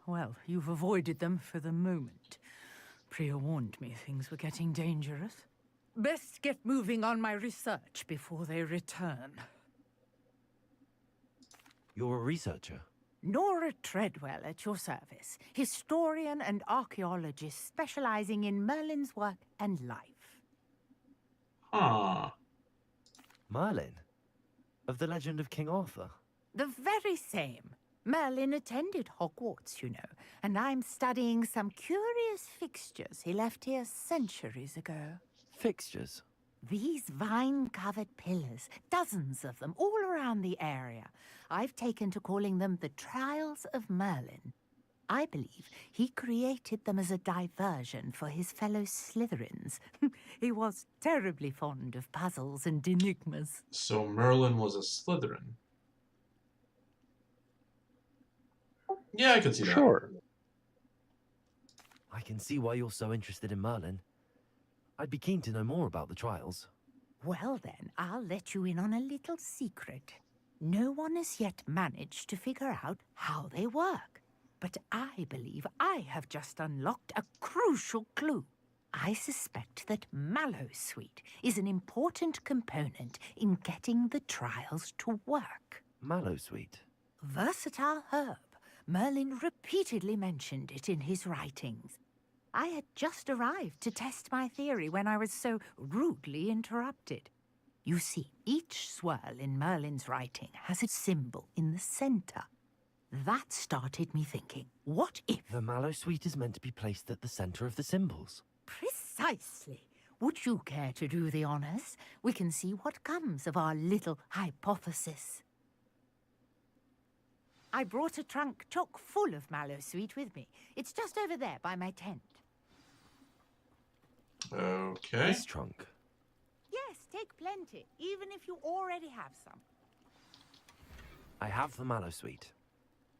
[SPEAKER 6] Well, you've avoided them for the moment. Priya warned me things were getting dangerous. Best get moving on my research before they return.
[SPEAKER 3] You're a researcher?
[SPEAKER 6] Nora Treadwell at your service, historian and archaeologist specializing in Merlin's work and life.
[SPEAKER 1] Huh.
[SPEAKER 3] Merlin? Of the legend of King Arthur?
[SPEAKER 6] The very same. Merlin attended Hogwarts, you know, and I'm studying some curious fixtures he left here centuries ago.
[SPEAKER 3] Fixtures?
[SPEAKER 6] These vine-covered pillars, dozens of them, all around the area. I've taken to calling them the Trials of Merlin. I believe he created them as a diversion for his fellow Slytherins. He was terribly fond of puzzles and enigmas.
[SPEAKER 1] So Merlin was a Slytherin. Yeah, I can see that.
[SPEAKER 2] Sure.
[SPEAKER 3] I can see why you're so interested in Merlin. I'd be keen to know more about the trials.
[SPEAKER 6] Well then, I'll let you in on a little secret. No one has yet managed to figure out how they work. But I believe I have just unlocked a crucial clue. I suspect that Mallowsweet is an important component in getting the trials to work.
[SPEAKER 3] Mallowsweet?
[SPEAKER 6] Versatile herb. Merlin repeatedly mentioned it in his writings. I had just arrived to test my theory when I was so rudely interrupted. You see, each swirl in Merlin's writing has a symbol in the center. That started me thinking, what if...
[SPEAKER 3] The Mallowsweet is meant to be placed at the center of the symbols.
[SPEAKER 6] Precisely. Would you care to do the honors? We can see what comes of our little hypothesis. I brought a trunk chock full of Mallowsweet with me. It's just over there by my tent.
[SPEAKER 1] Okay.
[SPEAKER 3] This trunk?
[SPEAKER 6] Yes, take plenty, even if you already have some.
[SPEAKER 3] I have the Mallowsweet.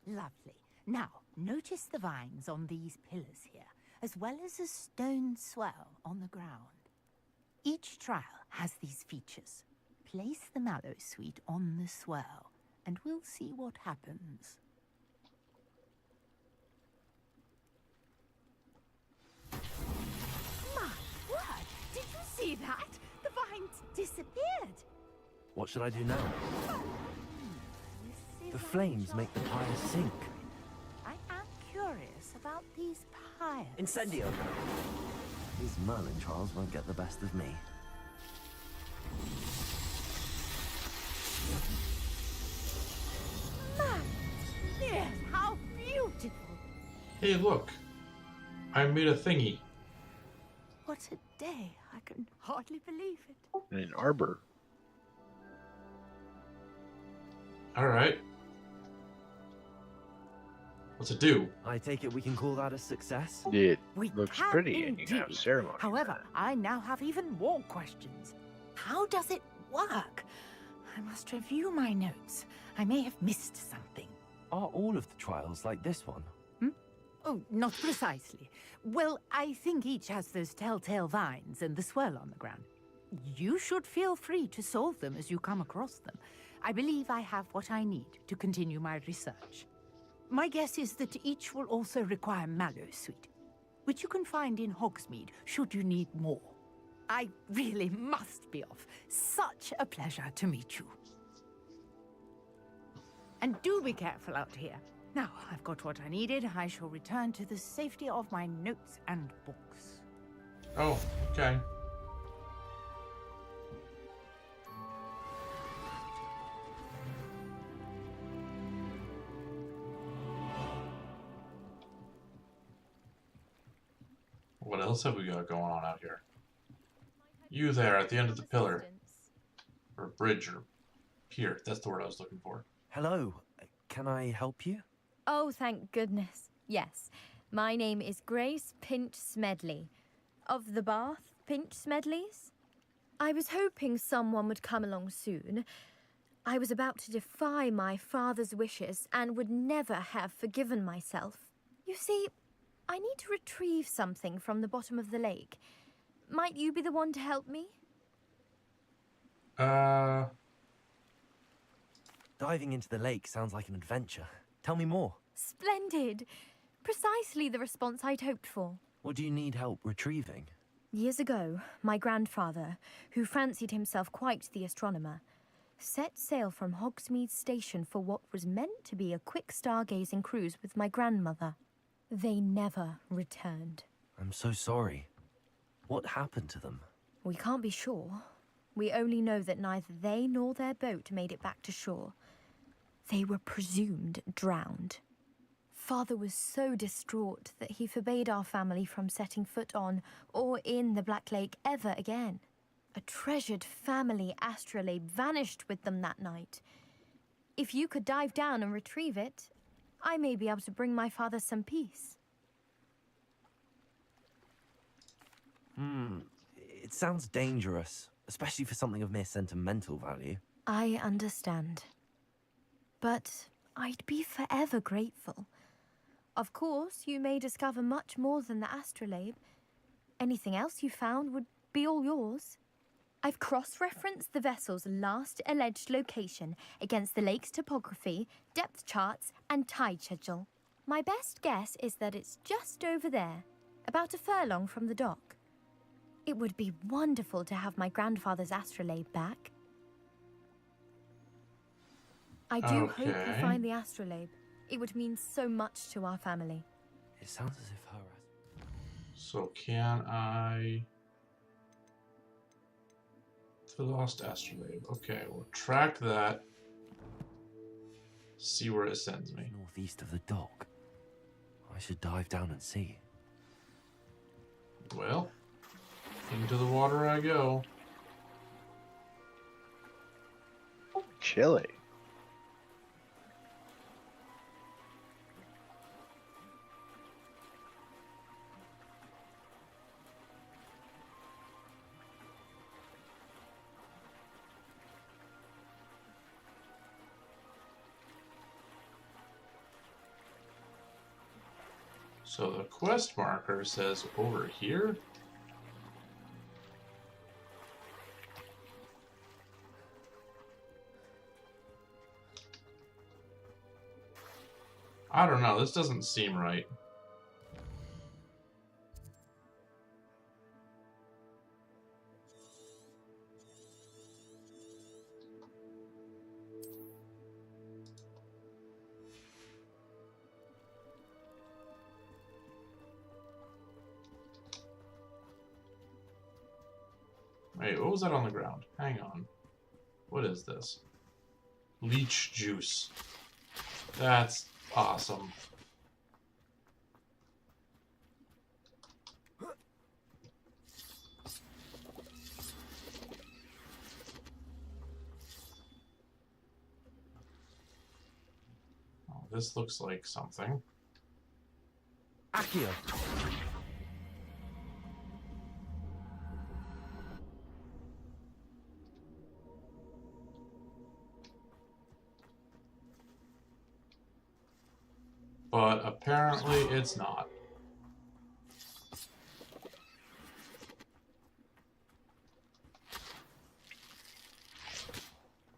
[SPEAKER 6] Lovely. Now, notice the vines on these pillars here, as well as a stone swell on the ground. Each trial has these features. Place the Mallowsweet on the swell, and we'll see what happens. My word! Did you see that? The vines disappeared.
[SPEAKER 3] What should I do now? The flames make the pyre sink.
[SPEAKER 6] I am curious about these pyres.
[SPEAKER 3] Incendio! These Merlin trials won't get the best of me.
[SPEAKER 6] Man, yes, how beautiful!
[SPEAKER 1] Hey, look. I made a thingy.
[SPEAKER 6] What a day. I can hardly believe it.
[SPEAKER 2] And an arbor.
[SPEAKER 1] Alright. What's it do?
[SPEAKER 3] I take it we can call that a success?
[SPEAKER 2] It
[SPEAKER 6] We
[SPEAKER 2] looks
[SPEAKER 6] can
[SPEAKER 2] pretty, and you
[SPEAKER 6] indeed.
[SPEAKER 2] have a ceremony.
[SPEAKER 6] However, I now have even more questions. How does it work? I must review my notes. I may have missed something.
[SPEAKER 3] Are all of the trials like this one?
[SPEAKER 6] Oh, not precisely. Well, I think each has those telltale vines and the swirl on the ground. You should feel free to solve them as you come across them. I believe I have what I need to continue my research. My guess is that each will also require Mallowsweet, which you can find in Hogsmeade should you need more. I really must be off. Such a pleasure to meet you. And do be careful out here. Now, I've got what I needed. I shall return to the safety of my notes and books.
[SPEAKER 1] Oh, okay. What else have we got going on out here? You there at the end of the pillar. Or bridge, or pier. That's the word I was looking for.
[SPEAKER 3] Hello. Can I help you?
[SPEAKER 18] Oh, thank goodness. Yes. My name is Grace Pinch Smedley. Of the Bath Pinch Smedleys? I was hoping someone would come along soon. I was about to defy my father's wishes and would never have forgiven myself. You see, I need to retrieve something from the bottom of the lake. Might you be the one to help me?
[SPEAKER 3] Diving into the lake sounds like an adventure. Tell me more.
[SPEAKER 18] Splendid! Precisely the response I'd hoped for.
[SPEAKER 3] What do you need help retrieving?
[SPEAKER 18] Years ago, my grandfather, who fancied himself quite the astronomer, set sail from Hogsmeade Station for what was meant to be a quick stargazing cruise with my grandmother. They never returned.
[SPEAKER 3] I'm so sorry. What happened to them?
[SPEAKER 18] We can't be sure. We only know that neither they nor their boat made it back to shore. They were presumed drowned. Father was so distraught that he forbade our family from setting foot on or in the Black Lake ever again. A treasured family astrolabe vanished with them that night. If you could dive down and retrieve it, I may be able to bring my father some peace.
[SPEAKER 3] It sounds dangerous, especially for something of mere sentimental value.
[SPEAKER 18] I understand. But I'd be forever grateful. Of course, you may discover much more than the astrolabe. Anything else you found would be all yours. I've cross-referenced the vessel's last alleged location against the lake's topography, depth charts, and tide schedule. My best guess is that it's just over there, about a furlong from the dock. It would be wonderful to have my grandfather's astrolabe back. I do hope you
[SPEAKER 1] Okay.
[SPEAKER 18] find the astrolabe. It would mean so much to our family.
[SPEAKER 3] It sounds as if her...
[SPEAKER 1] So can I... The lost astrolabe. Okay, we'll track that. See where it sends me.
[SPEAKER 3] Northeast of the dock. I should dive down and see.
[SPEAKER 1] Well, into the water I go.
[SPEAKER 2] Chilly.
[SPEAKER 1] So the quest marker says over here. I don't know, this doesn't seem right. Wait, what was that on the ground? Hang on. What is this? Leech juice. That's awesome. Oh, this looks like something.
[SPEAKER 3] Accio!
[SPEAKER 1] But apparently it's not.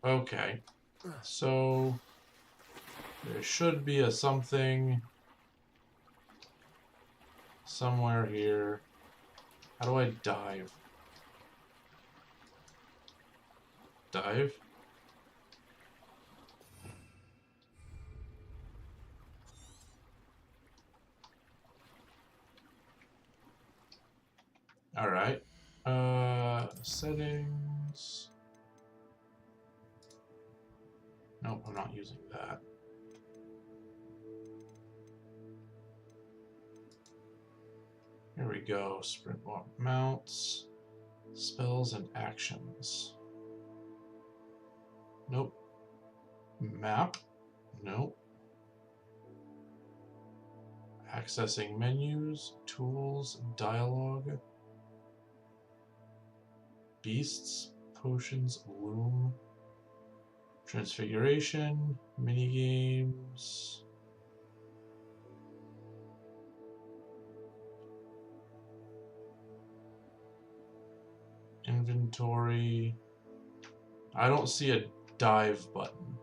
[SPEAKER 1] Okay, so there should be a something somewhere here. How do I dive? Dive? All right. Settings. Nope, I'm not using that. Here we go. Sprint walk mounts. Spells and actions. Nope. Map. Nope. Accessing menus, tools, dialogue. Beasts, potions, loom. Transfiguration, minigames. Inventory. I don't see a dive button.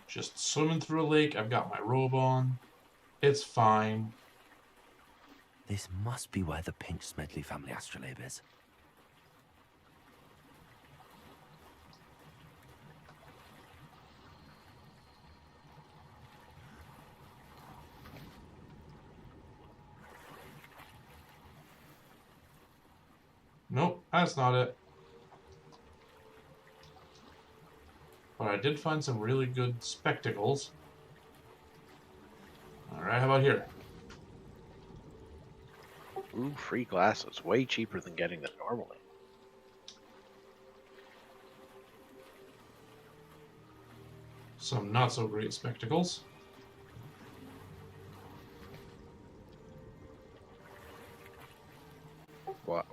[SPEAKER 1] Just swimming through a lake. I've got my robe on. It's fine.
[SPEAKER 3] This must be where the Pinch Smedley family astrolabe is.
[SPEAKER 1] That's not it. But I did find some really good spectacles. Alright, how about here?
[SPEAKER 2] Ooh, free glasses. Way cheaper than getting them normally.
[SPEAKER 1] Some not so great spectacles.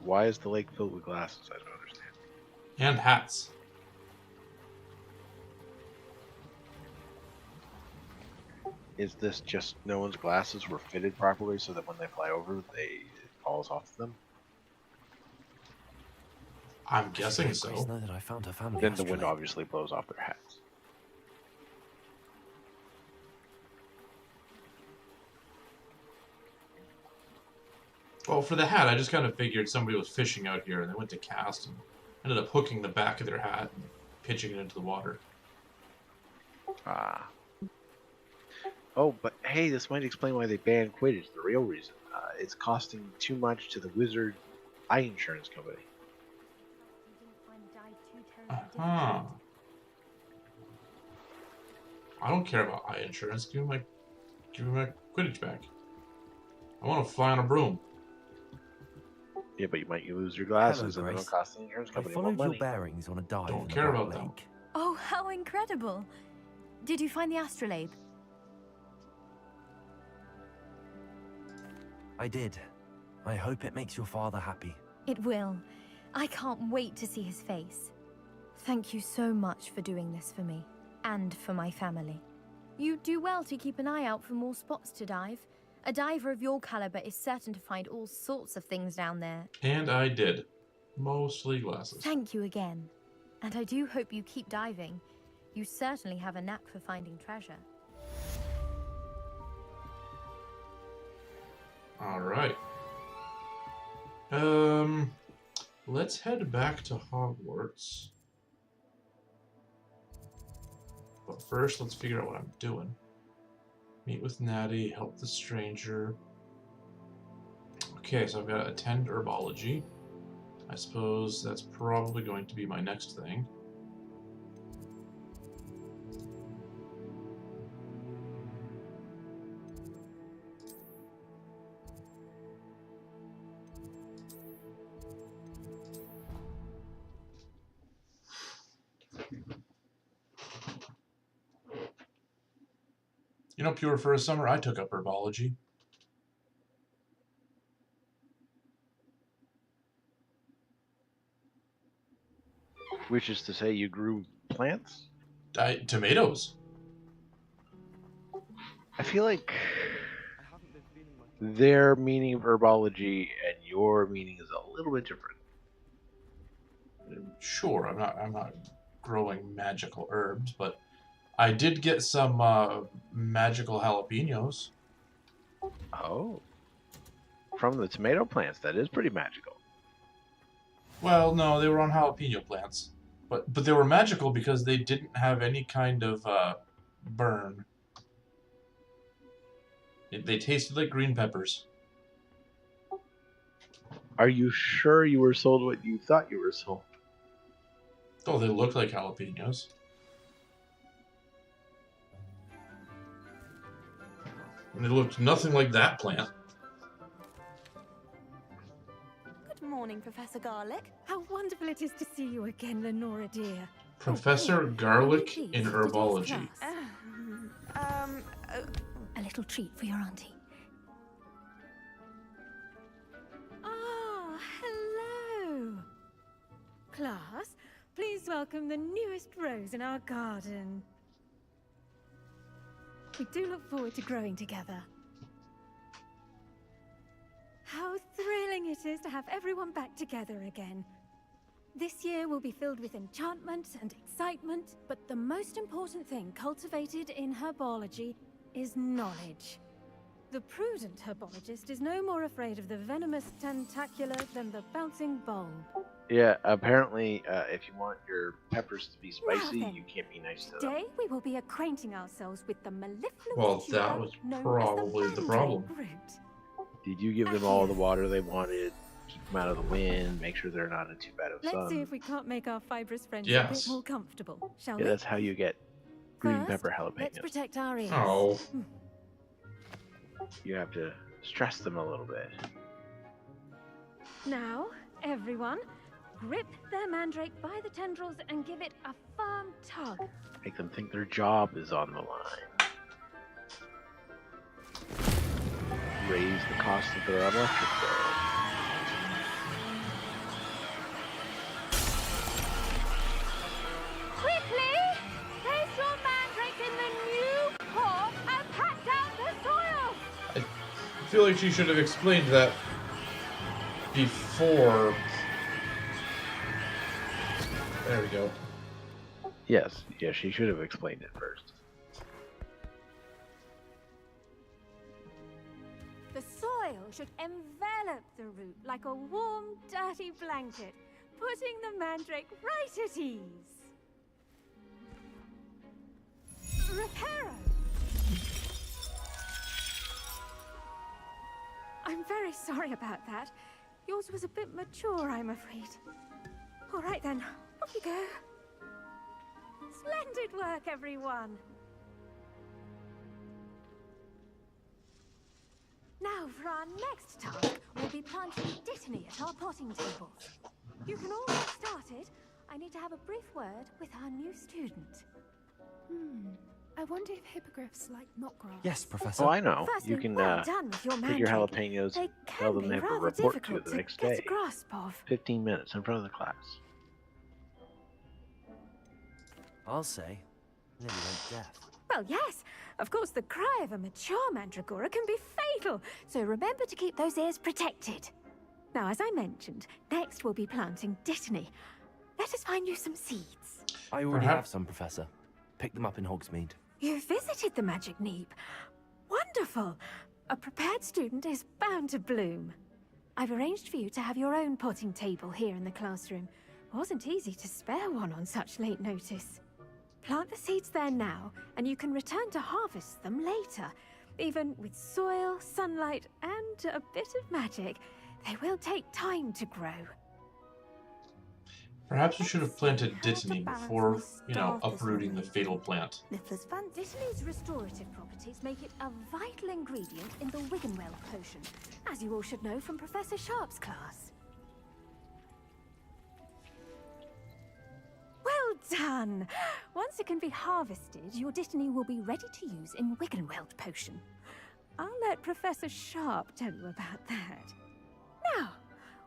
[SPEAKER 2] Why is the lake filled with glasses? I don't understand.
[SPEAKER 1] And hats.
[SPEAKER 2] Is this just no one's glasses were fitted properly so that when they fly over, it falls off them?
[SPEAKER 1] I'm guessing
[SPEAKER 3] Grace
[SPEAKER 1] so.
[SPEAKER 3] know that I found her family
[SPEAKER 2] Then the
[SPEAKER 3] astrolabe.
[SPEAKER 2] wind obviously blows off their hats.
[SPEAKER 1] Well, for the hat, I just kind of figured somebody was fishing out here and they went to cast and ended up hooking the back of their hat and pitching it into the water.
[SPEAKER 2] Ah. Oh, but hey, this might explain why they banned Quidditch. The real reason. It's costing too much to the Wizard Eye Insurance Company.
[SPEAKER 1] Uh-huh. I don't care about eye insurance. Give me my Quidditch back. I want to fly on a broom.
[SPEAKER 2] Yeah, but you might lose your glasses
[SPEAKER 3] Hello,
[SPEAKER 2] and it'll
[SPEAKER 3] Grace.
[SPEAKER 2] cost the insurance
[SPEAKER 3] I
[SPEAKER 2] company more
[SPEAKER 3] followed your
[SPEAKER 2] money.
[SPEAKER 3] bearings on a dive
[SPEAKER 1] Don't
[SPEAKER 3] in the
[SPEAKER 1] care
[SPEAKER 3] Black
[SPEAKER 1] about them.
[SPEAKER 3] Lake.
[SPEAKER 18] Oh, how incredible! Did you find the astrolabe?
[SPEAKER 3] I did. I hope it makes your father happy.
[SPEAKER 18] It will. I can't wait to see his face. Thank you so much for doing this for me, and for my family. You do well to keep an eye out for more spots to dive. A diver of your caliber is certain to find all sorts of things down there.
[SPEAKER 1] And I did. Mostly glasses.
[SPEAKER 18] Thank you again. And I do hope you keep diving. You certainly have a knack for finding treasure.
[SPEAKER 1] Alright. Let's head back to Hogwarts. But first, let's figure out what I'm doing. Meet with Natty, help the stranger. Okay, so I've got to attend herbology. I suppose that's probably going to be my next thing. You know, pure for a summer, I took up herbology.
[SPEAKER 2] Which is to say you grew plants?
[SPEAKER 1] Tomatoes.
[SPEAKER 2] I feel like their meaning of herbology and your meaning is a little bit different.
[SPEAKER 1] Sure, I'm not growing magical herbs, but I did get some magical jalapenos.
[SPEAKER 2] Oh. From the tomato plants, that is pretty magical.
[SPEAKER 1] Well, no, they were on jalapeno plants. But they were magical because they didn't have any kind of burn. They tasted like green peppers.
[SPEAKER 2] Are you sure you were sold what you thought you were sold?
[SPEAKER 1] Oh, they look like jalapenos. And they looked nothing like that plant.
[SPEAKER 12] Good morning, Professor Garlic.
[SPEAKER 18] How wonderful it is to see you again, Lenora dear.
[SPEAKER 1] Professor Garlic in herbology.
[SPEAKER 18] A little treat for your auntie.
[SPEAKER 19] Oh, hello. Class, please welcome the newest rose in our garden. We do look forward to growing together. How thrilling it is to have everyone back together again. This year will be filled with enchantment and excitement, but the most important thing cultivated in herbology is knowledge. The prudent herbologist is no more afraid of the venomous tentacular than the bouncing bulb.
[SPEAKER 2] Yeah, apparently, if you want your peppers to be spicy,
[SPEAKER 19] Now then,
[SPEAKER 2] you can't be nice to them.
[SPEAKER 19] Today we will be acquainting ourselves with the mellifluous
[SPEAKER 1] Well,
[SPEAKER 19] tuber
[SPEAKER 1] that was
[SPEAKER 19] known
[SPEAKER 1] probably
[SPEAKER 19] as the
[SPEAKER 1] the problem.
[SPEAKER 19] mandrake root.
[SPEAKER 2] Did you give them all the water they wanted? keep them out of the wind, make sure they're not in too bad of sun.
[SPEAKER 19] Let's see if we can't make our fibrous friends a
[SPEAKER 1] Yes.
[SPEAKER 19] bit more comfortable, shall
[SPEAKER 2] Yeah,
[SPEAKER 19] we?
[SPEAKER 2] that's how you get green
[SPEAKER 19] First,
[SPEAKER 2] pepper
[SPEAKER 19] let's
[SPEAKER 2] jalapenos.
[SPEAKER 19] protect our ears.
[SPEAKER 1] Oh.
[SPEAKER 2] You have to stress them a little bit.
[SPEAKER 19] Now, everyone, grip their mandrake by the tendrils and give it a firm tug.
[SPEAKER 2] Make them think their job is on the line. Raise the cost of their electric bill.
[SPEAKER 19] Quickly! Place your mandrake in the new pot and pat down the soil!
[SPEAKER 1] I feel like she should have explained that before. There we go.
[SPEAKER 2] Yes, she should have explained it first.
[SPEAKER 19] The soil should envelop the root like a warm, dirty blanket, putting the mandrake right at ease. Reparo! I'm very sorry about that. Yours was a bit mature, I'm afraid. All right then, off you go. Splendid work, everyone. Now for our next task, we'll be planting Dittany at our potting tables. You can all get started. I need to have a brief word with our new student.
[SPEAKER 20] I wonder if hippogriffs like knotgrass.
[SPEAKER 3] Yes, Professor.
[SPEAKER 2] Oh, I know.
[SPEAKER 19] Firstly,
[SPEAKER 2] You can
[SPEAKER 19] well done with your
[SPEAKER 2] take your
[SPEAKER 19] mandrake.
[SPEAKER 2] jalapenos,
[SPEAKER 19] They
[SPEAKER 2] tell
[SPEAKER 19] can
[SPEAKER 2] them
[SPEAKER 19] be
[SPEAKER 2] they have to
[SPEAKER 19] rather
[SPEAKER 2] report to
[SPEAKER 19] difficult
[SPEAKER 2] the
[SPEAKER 19] to
[SPEAKER 2] next
[SPEAKER 19] get
[SPEAKER 2] day.
[SPEAKER 19] a grasp of.
[SPEAKER 2] 15 minutes in front of the class.
[SPEAKER 3] I'll say, nearly went deaf.
[SPEAKER 19] Well, yes. Of course, the cry of a mature mandragora can be fatal, so remember to keep those ears protected. Now, as I mentioned, next we'll be planting Dittany. Let us find you some seeds.
[SPEAKER 3] I already have some, Professor. Picked them up in Hogsmeade.
[SPEAKER 19] You visited the Magic Neep. Wonderful. A prepared student is bound to bloom. I've arranged for you to have your own potting table here in the classroom. Wasn't easy to spare one on such late notice. Plant the seeds there now, and you can return to harvest them later. Even with soil, sunlight, and a bit of magic, they will take time to grow.
[SPEAKER 1] Perhaps we should have planted Dittany before, uprooting the fatal plant.
[SPEAKER 19] Dittany's restorative properties make it a vital ingredient in the Wiggenweld potion, as you all should know from Professor Sharp's class. Well done! Once it can be harvested, your Dittany will be ready to use in Wiggenweld potion. I'll let Professor Sharp tell you about that. Now,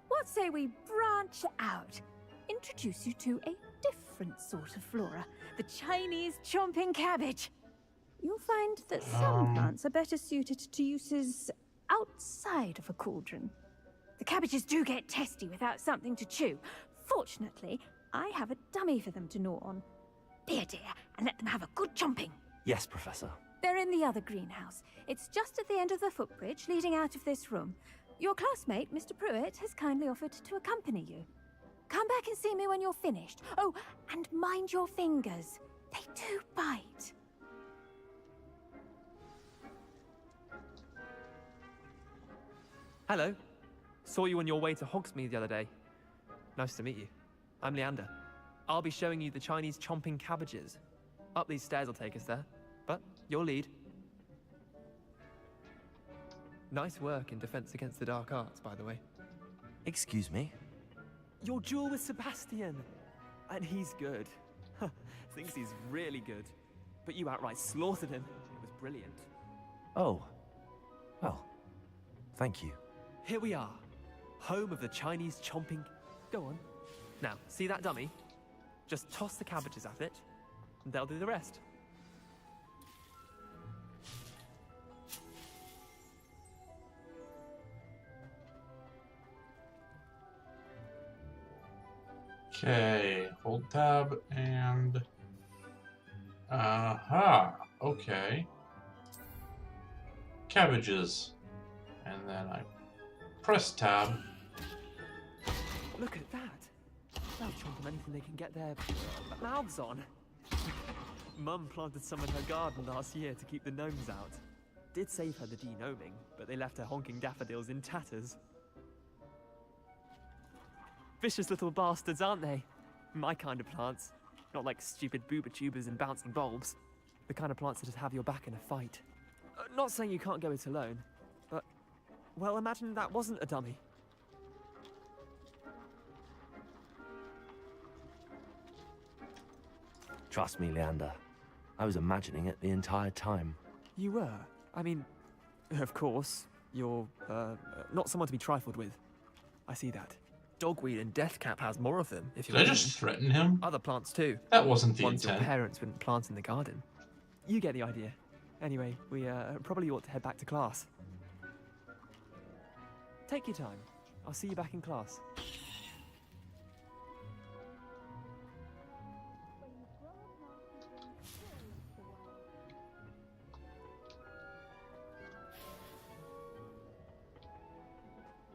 [SPEAKER 19] what say we branch out? Introduce you to a different sort of flora, the Chinese chomping cabbage. You'll find that some plants are better suited to uses outside of a cauldron. The cabbages do get testy without something to chew. Fortunately, I have a dummy for them to gnaw on. Here, dear, and let them have a good chomping.
[SPEAKER 3] Yes, Professor.
[SPEAKER 19] They're in the other greenhouse. It's just at the end of the footbridge leading out of this room. Your classmate, Mr. Pruitt, has kindly offered to accompany you. Come back and see me when you're finished. Oh, and mind your fingers. They do bite.
[SPEAKER 21] Hello. Saw you on your way to Hogsmeade the other day. Nice to meet you. I'm Leander. I'll be showing you the Chinese chomping cabbages. Up these stairs will take us there, but your lead. Nice work in Defense Against the Dark Arts, by the way.
[SPEAKER 3] Excuse me?
[SPEAKER 21] Your duel with Sebastian! And he's good. Thinks he's really good. But you outright slaughtered him. It was brilliant.
[SPEAKER 3] Oh. Well, thank you.
[SPEAKER 21] Here we are. Home of the Chinese chomping... Go on. Now, see that dummy? Just toss the cabbages at it, and they'll do the rest.
[SPEAKER 1] Okay, hold tab and... Aha, okay. Cabbages. And then I press tab.
[SPEAKER 21] Look at that. They'll chomp on anything they can get their mouths on. Mum planted some in her garden last year to keep the gnomes out. Did save her the de-gnoming, but they left her honking daffodils in tatters. Vicious little bastards, aren't they? My kind of plants. Not like stupid booba tubers and bouncing bulbs. The kind of plants that just have your back in a fight. Not saying you can't go it alone, but, well, imagine that wasn't a dummy.
[SPEAKER 3] Trust me, Leander. I was imagining it the entire time.
[SPEAKER 21] You were? I mean, of course, you're, not someone to be trifled with. I see that. Dogweed and deathcap has more of them, if you
[SPEAKER 1] Did I just threaten him?
[SPEAKER 21] Other plants too.
[SPEAKER 1] That wasn't the
[SPEAKER 21] Ones
[SPEAKER 1] intent.
[SPEAKER 21] your parents wouldn't plant in the garden. You get the idea. Anyway, we probably ought to head back to class. Take your time. I'll see you back in class.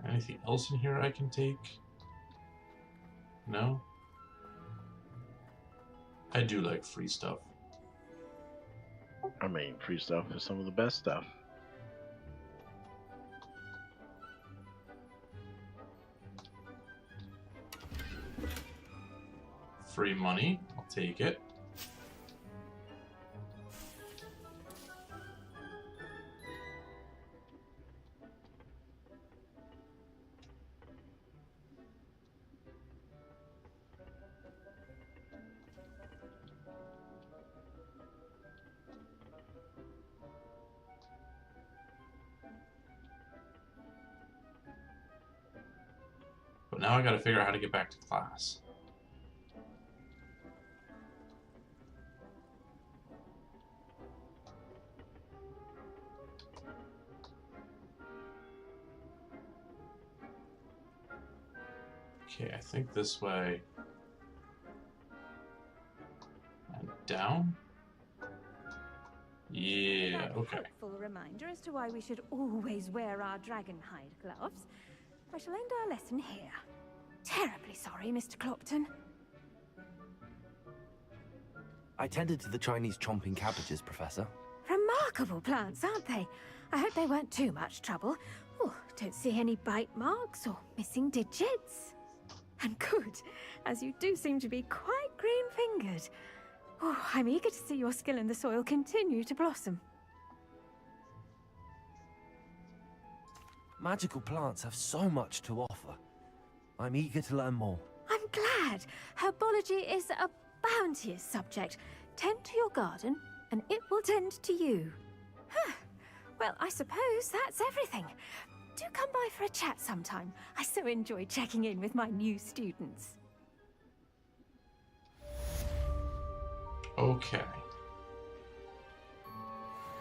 [SPEAKER 1] Anything else in here I can take? No? I do like free stuff.
[SPEAKER 2] I mean, free stuff is some of the best stuff.
[SPEAKER 1] Free money, I'll take it. But now I gotta figure out how to get back to class. Okay, I think this way. And down? Yeah, okay.
[SPEAKER 19] Helpful reminder as to why we should always wear our dragon hide gloves. I shall end our lesson here. Terribly sorry, Mr. Clopton.
[SPEAKER 3] I tended to the Chinese chomping cabbages, Professor.
[SPEAKER 19] Remarkable plants, aren't they? I hope they weren't too much trouble. Oh, don't see any bite marks or missing digits. And good, as you do seem to be quite green-fingered. Oh, I'm eager to see your skill in the soil continue to blossom.
[SPEAKER 3] Magical plants have so much to offer. I'm eager to learn more.
[SPEAKER 19] I'm glad. Herbology is a bounteous subject. Tend to your garden, and it will tend to you. Huh. Well, I suppose that's everything. Do come by for a chat sometime. I so enjoy checking in with my new students.
[SPEAKER 1] Okay.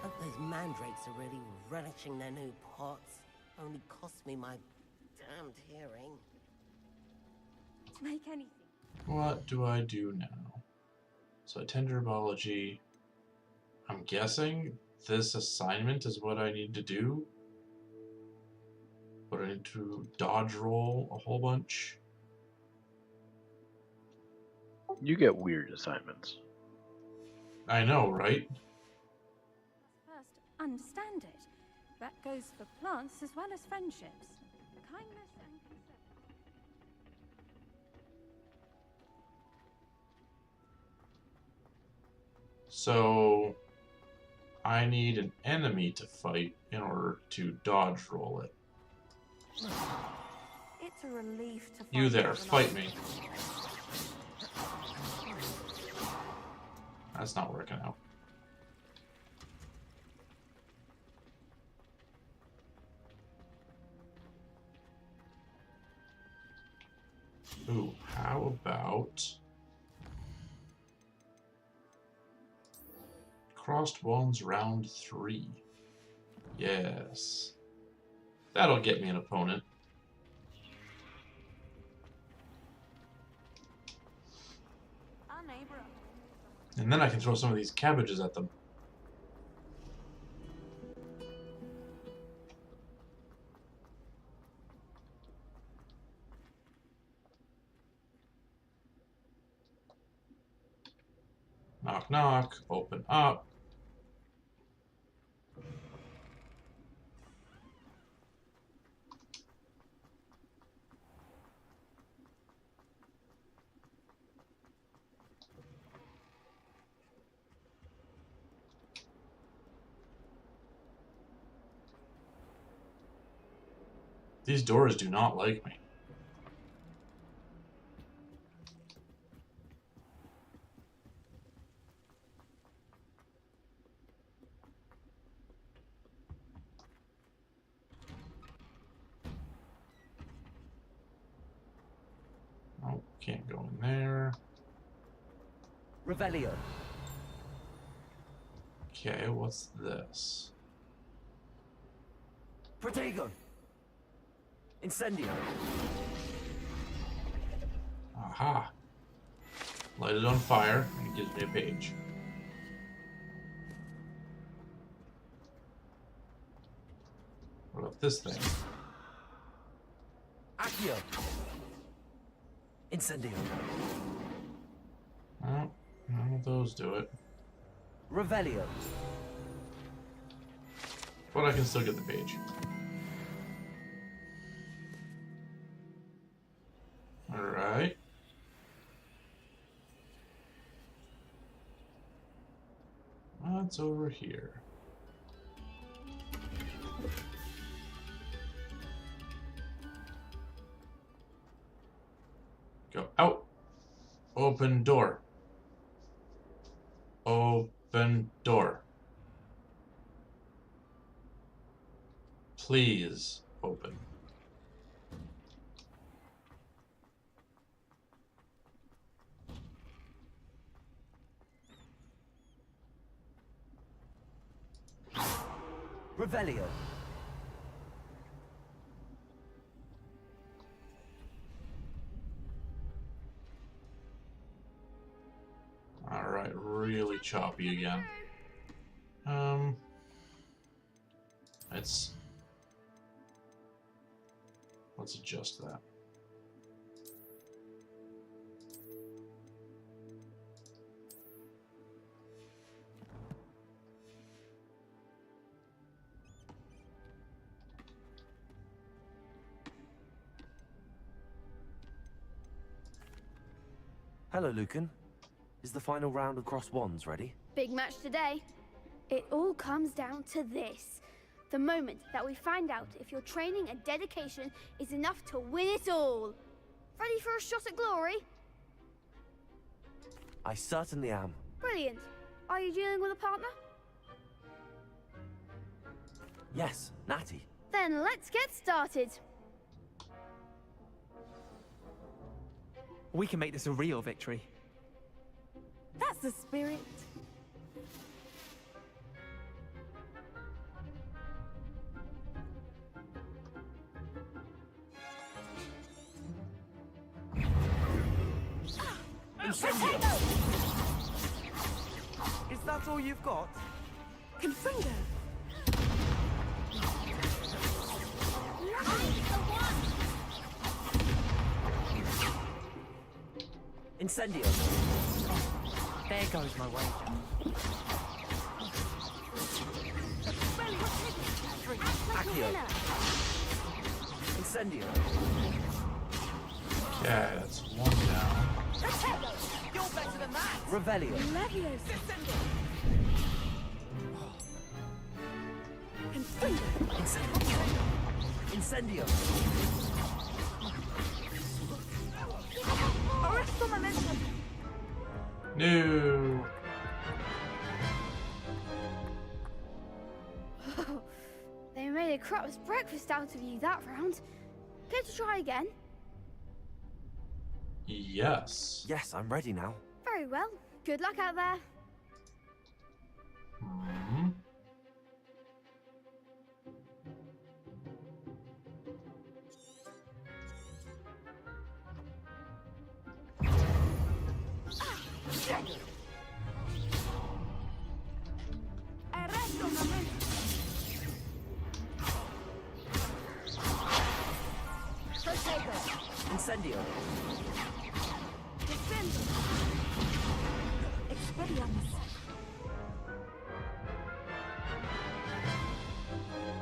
[SPEAKER 7] Hope those mandrakes are really relishing their new pots. Only cost me my damned hearing.
[SPEAKER 19] To make anything.
[SPEAKER 1] What do I do now? So attend herbology. I'm guessing this assignment is what I need to do. But I need to dodge roll a whole bunch.
[SPEAKER 2] You get weird assignments.
[SPEAKER 1] I know, right?
[SPEAKER 19] First, understand it. That goes for plants as well as friendships. Kindness and concern.
[SPEAKER 1] So I need an enemy to fight in order to dodge roll it.
[SPEAKER 12] It's a relief to
[SPEAKER 1] You
[SPEAKER 12] find
[SPEAKER 1] there,
[SPEAKER 12] out
[SPEAKER 1] fight me. That's not working out. Ooh, how about crossed ones round 3? Yes. That'll get me an opponent. And then I can throw some of these cabbages at them. Knock, knock. Open up. These doors do not like me. Oh, can't go in there.
[SPEAKER 3] Revelio.
[SPEAKER 1] Okay, what's this?
[SPEAKER 3] Protego. Incendio.
[SPEAKER 1] Aha. Light it on fire, and it gives me a page. What about this thing?
[SPEAKER 3] Accio. Incendio.
[SPEAKER 1] Oh, none of those do it.
[SPEAKER 3] Revelio.
[SPEAKER 1] But I can still get the page. Alright. What's over here? Go out. Open door. Open door. Please open.
[SPEAKER 3] Revelio.
[SPEAKER 1] Alright, really choppy again. Let's adjust that.
[SPEAKER 3] Hello, Lucan. Is the final round of Cross Wands ready?
[SPEAKER 11] Big match today. It all comes down to this. The moment that we find out if your training and dedication is enough to win it all. Ready for a shot at glory?
[SPEAKER 3] I certainly am.
[SPEAKER 11] Brilliant. Are you dealing with a partner?
[SPEAKER 3] Yes, Natty.
[SPEAKER 11] Then let's get started.
[SPEAKER 21] We can make this a real victory.
[SPEAKER 14] That's the spirit.
[SPEAKER 3] Incendio! Is that all you've got?
[SPEAKER 14] Confringo!
[SPEAKER 3] Incendio!
[SPEAKER 21] There goes my wager.
[SPEAKER 3] Accio! Incendio!
[SPEAKER 1] Yeah, that's one down.
[SPEAKER 21] You're better than that!
[SPEAKER 3] Revelio! Incendio!
[SPEAKER 1] No.
[SPEAKER 11] They made a crap's breakfast out of you that round. Care to try again?
[SPEAKER 1] Yes.
[SPEAKER 3] Yes, I'm ready now.
[SPEAKER 11] Very well. Good luck out there.
[SPEAKER 1] Hmm.
[SPEAKER 3] Incendio!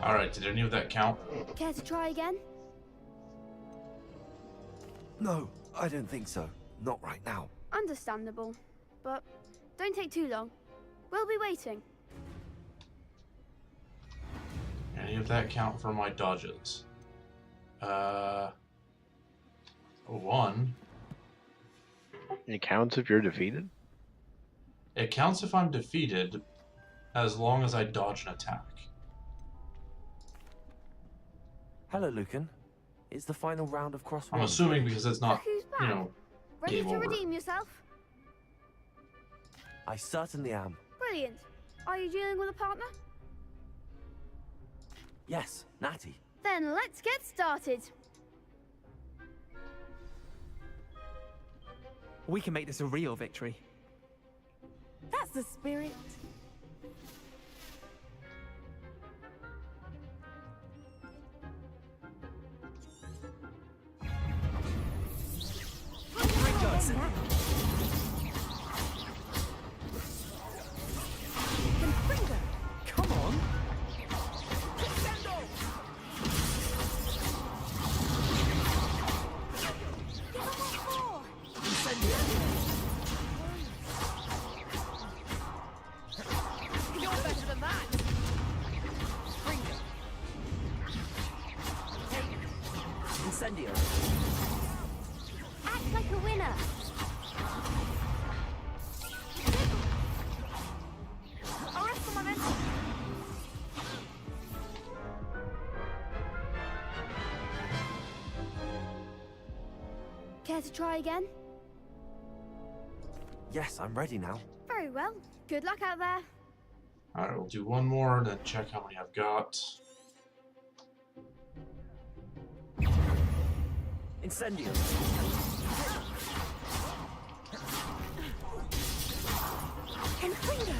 [SPEAKER 1] Alright, did any of that count?
[SPEAKER 11] Care to try again?
[SPEAKER 3] No, I don't think so. Not right now.
[SPEAKER 11] Understandable. But don't take too long. We'll be waiting.
[SPEAKER 1] Any of that count for my dodges? 1.
[SPEAKER 2] It counts if you're defeated?
[SPEAKER 1] It counts if I'm defeated, as long as I dodge an attack.
[SPEAKER 3] Hello, Lucan. It's the final round of crossword.
[SPEAKER 1] I'm assuming because it's not,
[SPEAKER 11] Who's back?
[SPEAKER 1] you know,
[SPEAKER 11] Ready
[SPEAKER 1] game
[SPEAKER 11] to
[SPEAKER 1] over.
[SPEAKER 11] redeem yourself?
[SPEAKER 3] I certainly am.
[SPEAKER 11] Brilliant. Are you dealing with a partner?
[SPEAKER 3] Yes, Natty.
[SPEAKER 11] Then let's get started.
[SPEAKER 21] We can make this a real victory.
[SPEAKER 14] That's the spirit.
[SPEAKER 21] Come on.
[SPEAKER 7] You're better than that.
[SPEAKER 3] Incendio.
[SPEAKER 13] Act like a winner.
[SPEAKER 12] Arrest the momentum.
[SPEAKER 11] Care to try again?
[SPEAKER 3] Yes, I'm ready now.
[SPEAKER 11] Very well. Good luck out there.
[SPEAKER 1] Alright, we'll do one more, then check how many I've got.
[SPEAKER 3] Incendio.
[SPEAKER 12] Confringo.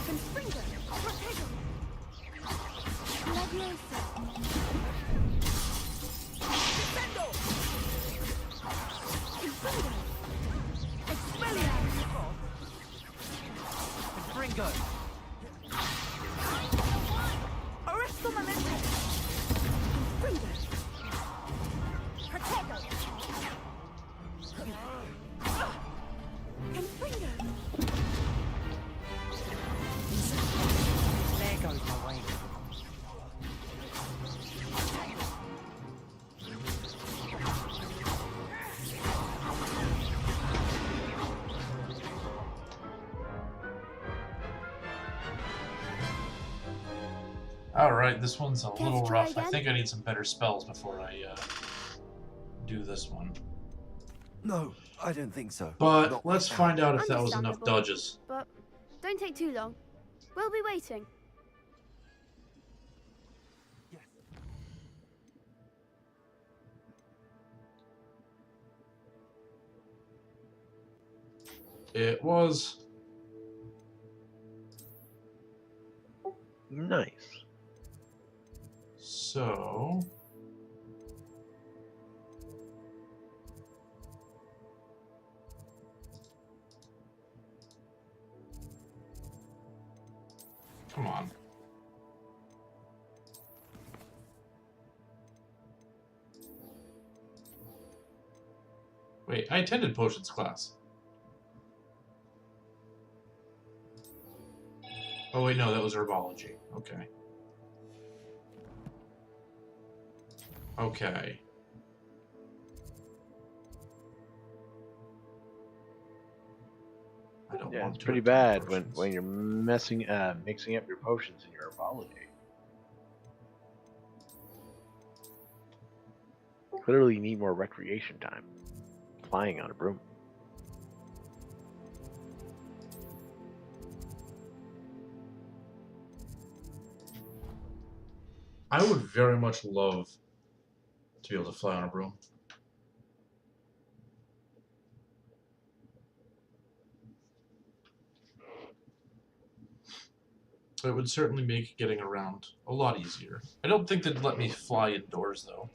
[SPEAKER 12] Confringo. Protego. Leviosa. Defendo. Confringo. Expelliarmus.
[SPEAKER 21] Ringo.
[SPEAKER 12] Arresto momentum. Confringo. Protego. Confringo.
[SPEAKER 21] There goes my way.
[SPEAKER 1] Alright, this one's a little
[SPEAKER 11] try
[SPEAKER 1] rough. I
[SPEAKER 11] again?
[SPEAKER 1] think I need some better spells before I do this one.
[SPEAKER 3] No, I don't think so.
[SPEAKER 1] But
[SPEAKER 3] Not
[SPEAKER 1] let's
[SPEAKER 3] right now.
[SPEAKER 1] find out if that was enough
[SPEAKER 11] Understandable.
[SPEAKER 1] dodges.
[SPEAKER 11] But don't take too long. We'll be waiting.
[SPEAKER 1] It was.
[SPEAKER 2] Nice.
[SPEAKER 1] So. Come on. Wait, I attended potions class. Oh wait, no, that was herbology. Okay. Okay. I don't
[SPEAKER 2] Yeah,
[SPEAKER 1] want
[SPEAKER 2] it's
[SPEAKER 1] to
[SPEAKER 2] pretty
[SPEAKER 1] attend
[SPEAKER 2] bad
[SPEAKER 1] potions.
[SPEAKER 2] when you're mixing up your potions in your herbology. Clearly, you need more recreation time. Flying on a broom.
[SPEAKER 1] I would very much love to be able to fly on a broom. It would certainly make getting around a lot easier. I don't think they'd let me fly indoors, though.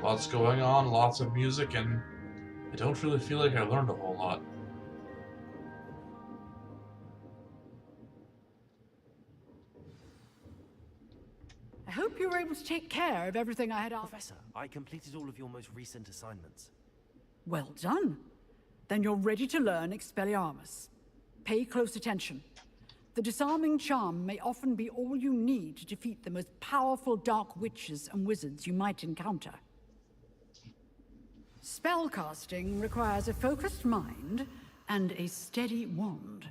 [SPEAKER 1] Lots going on, lots of music, and I don't really feel like I learned a whole lot.
[SPEAKER 16] I hope you were able to take care of everything I had asked.
[SPEAKER 3] Professor, I completed all of your most recent assignments.
[SPEAKER 16] Well done. Then you're ready to learn Expelliarmus. Pay close attention. The disarming charm may often be all you need to defeat the most powerful dark witches and wizards you might encounter. Spellcasting requires a focused mind and a steady wand.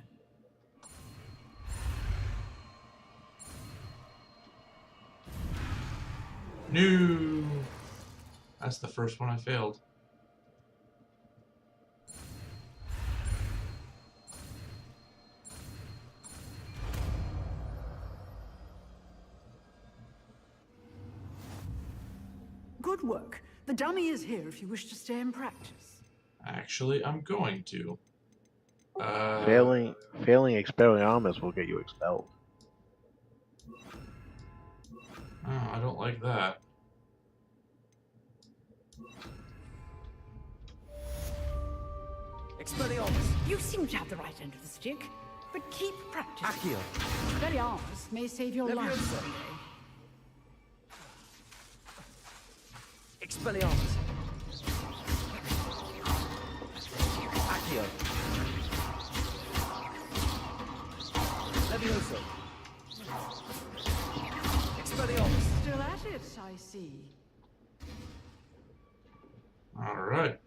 [SPEAKER 1] No! That's the first one I failed.
[SPEAKER 16] Good work. The dummy is here if you wish to stay and practice.
[SPEAKER 1] Actually, I'm going to.
[SPEAKER 2] Failing Expelliarmus will get you expelled.
[SPEAKER 1] Oh, I don't like that.
[SPEAKER 16] Expelliarmus. You seem to have the right end of the stick, but keep practicing.
[SPEAKER 3] Accio.
[SPEAKER 16] Expelliarmus may save your life someday.
[SPEAKER 3] Expelliarmus. Accio. Levioso. Expelliarmus.
[SPEAKER 16] Still at it, I see.
[SPEAKER 1] Alright.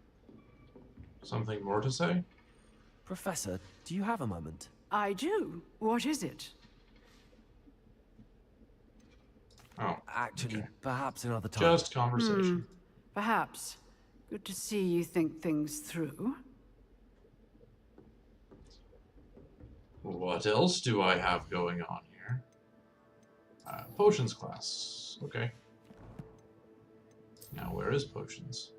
[SPEAKER 1] Something more to say?
[SPEAKER 3] Professor, do you have a moment?
[SPEAKER 16] I do. What is it?
[SPEAKER 1] Oh.
[SPEAKER 3] Actually,
[SPEAKER 1] okay.
[SPEAKER 3] perhaps another time.
[SPEAKER 1] Just conversation.
[SPEAKER 16] Perhaps. Good to see you think things through.
[SPEAKER 1] What else do I have going on here? Potions class. Okay. Now, where is potions?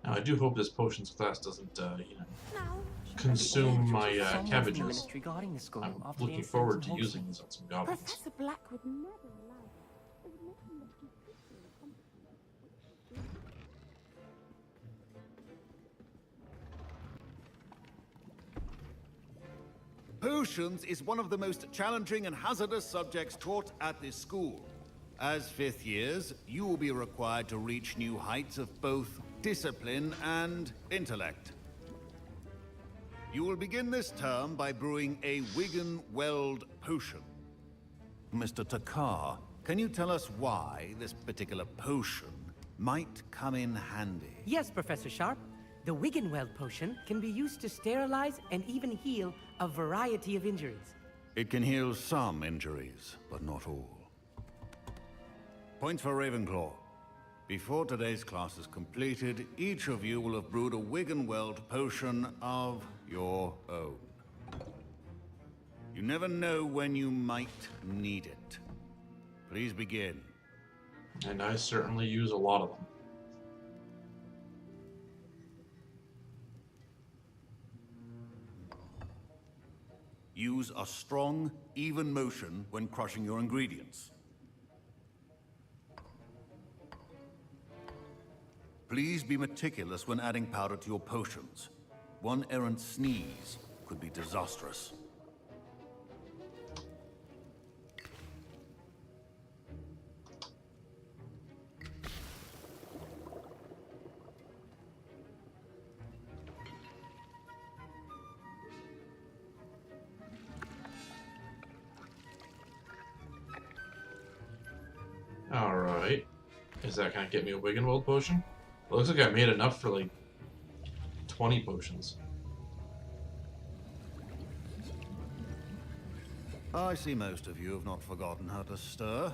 [SPEAKER 1] Now, I do hope this potions class doesn't, consume my cabbages. I'm looking forward to using these on some goblins.
[SPEAKER 12] Professor Black would never allow.
[SPEAKER 10] Potions is one of the most challenging and hazardous subjects taught at this school. As fifth years, you will be required to reach new heights of both discipline and intellect. You will begin this term by brewing a Wigan-Weld potion. Mr. Takar, can you tell us why this particular potion might come in handy?
[SPEAKER 7] Yes, Professor Sharp. The Wigan-Weld potion can be used to sterilize and even heal a variety of injuries.
[SPEAKER 10] It can heal some injuries, but not all. Points for Ravenclaw. Before today's class is completed, each of you will have brewed a Wigan-Weld potion of your own. You never know when you might need it. Please begin.
[SPEAKER 1] And I certainly use a lot of them.
[SPEAKER 10] Use a strong, even motion when crushing your ingredients. Please be meticulous when adding powder to your potions. One errant sneeze could be disastrous.
[SPEAKER 1] Alright. Is that gonna get me a Wigan-Weld potion? It looks like I made enough for like 20 potions.
[SPEAKER 10] I see most of you have not forgotten how to stir.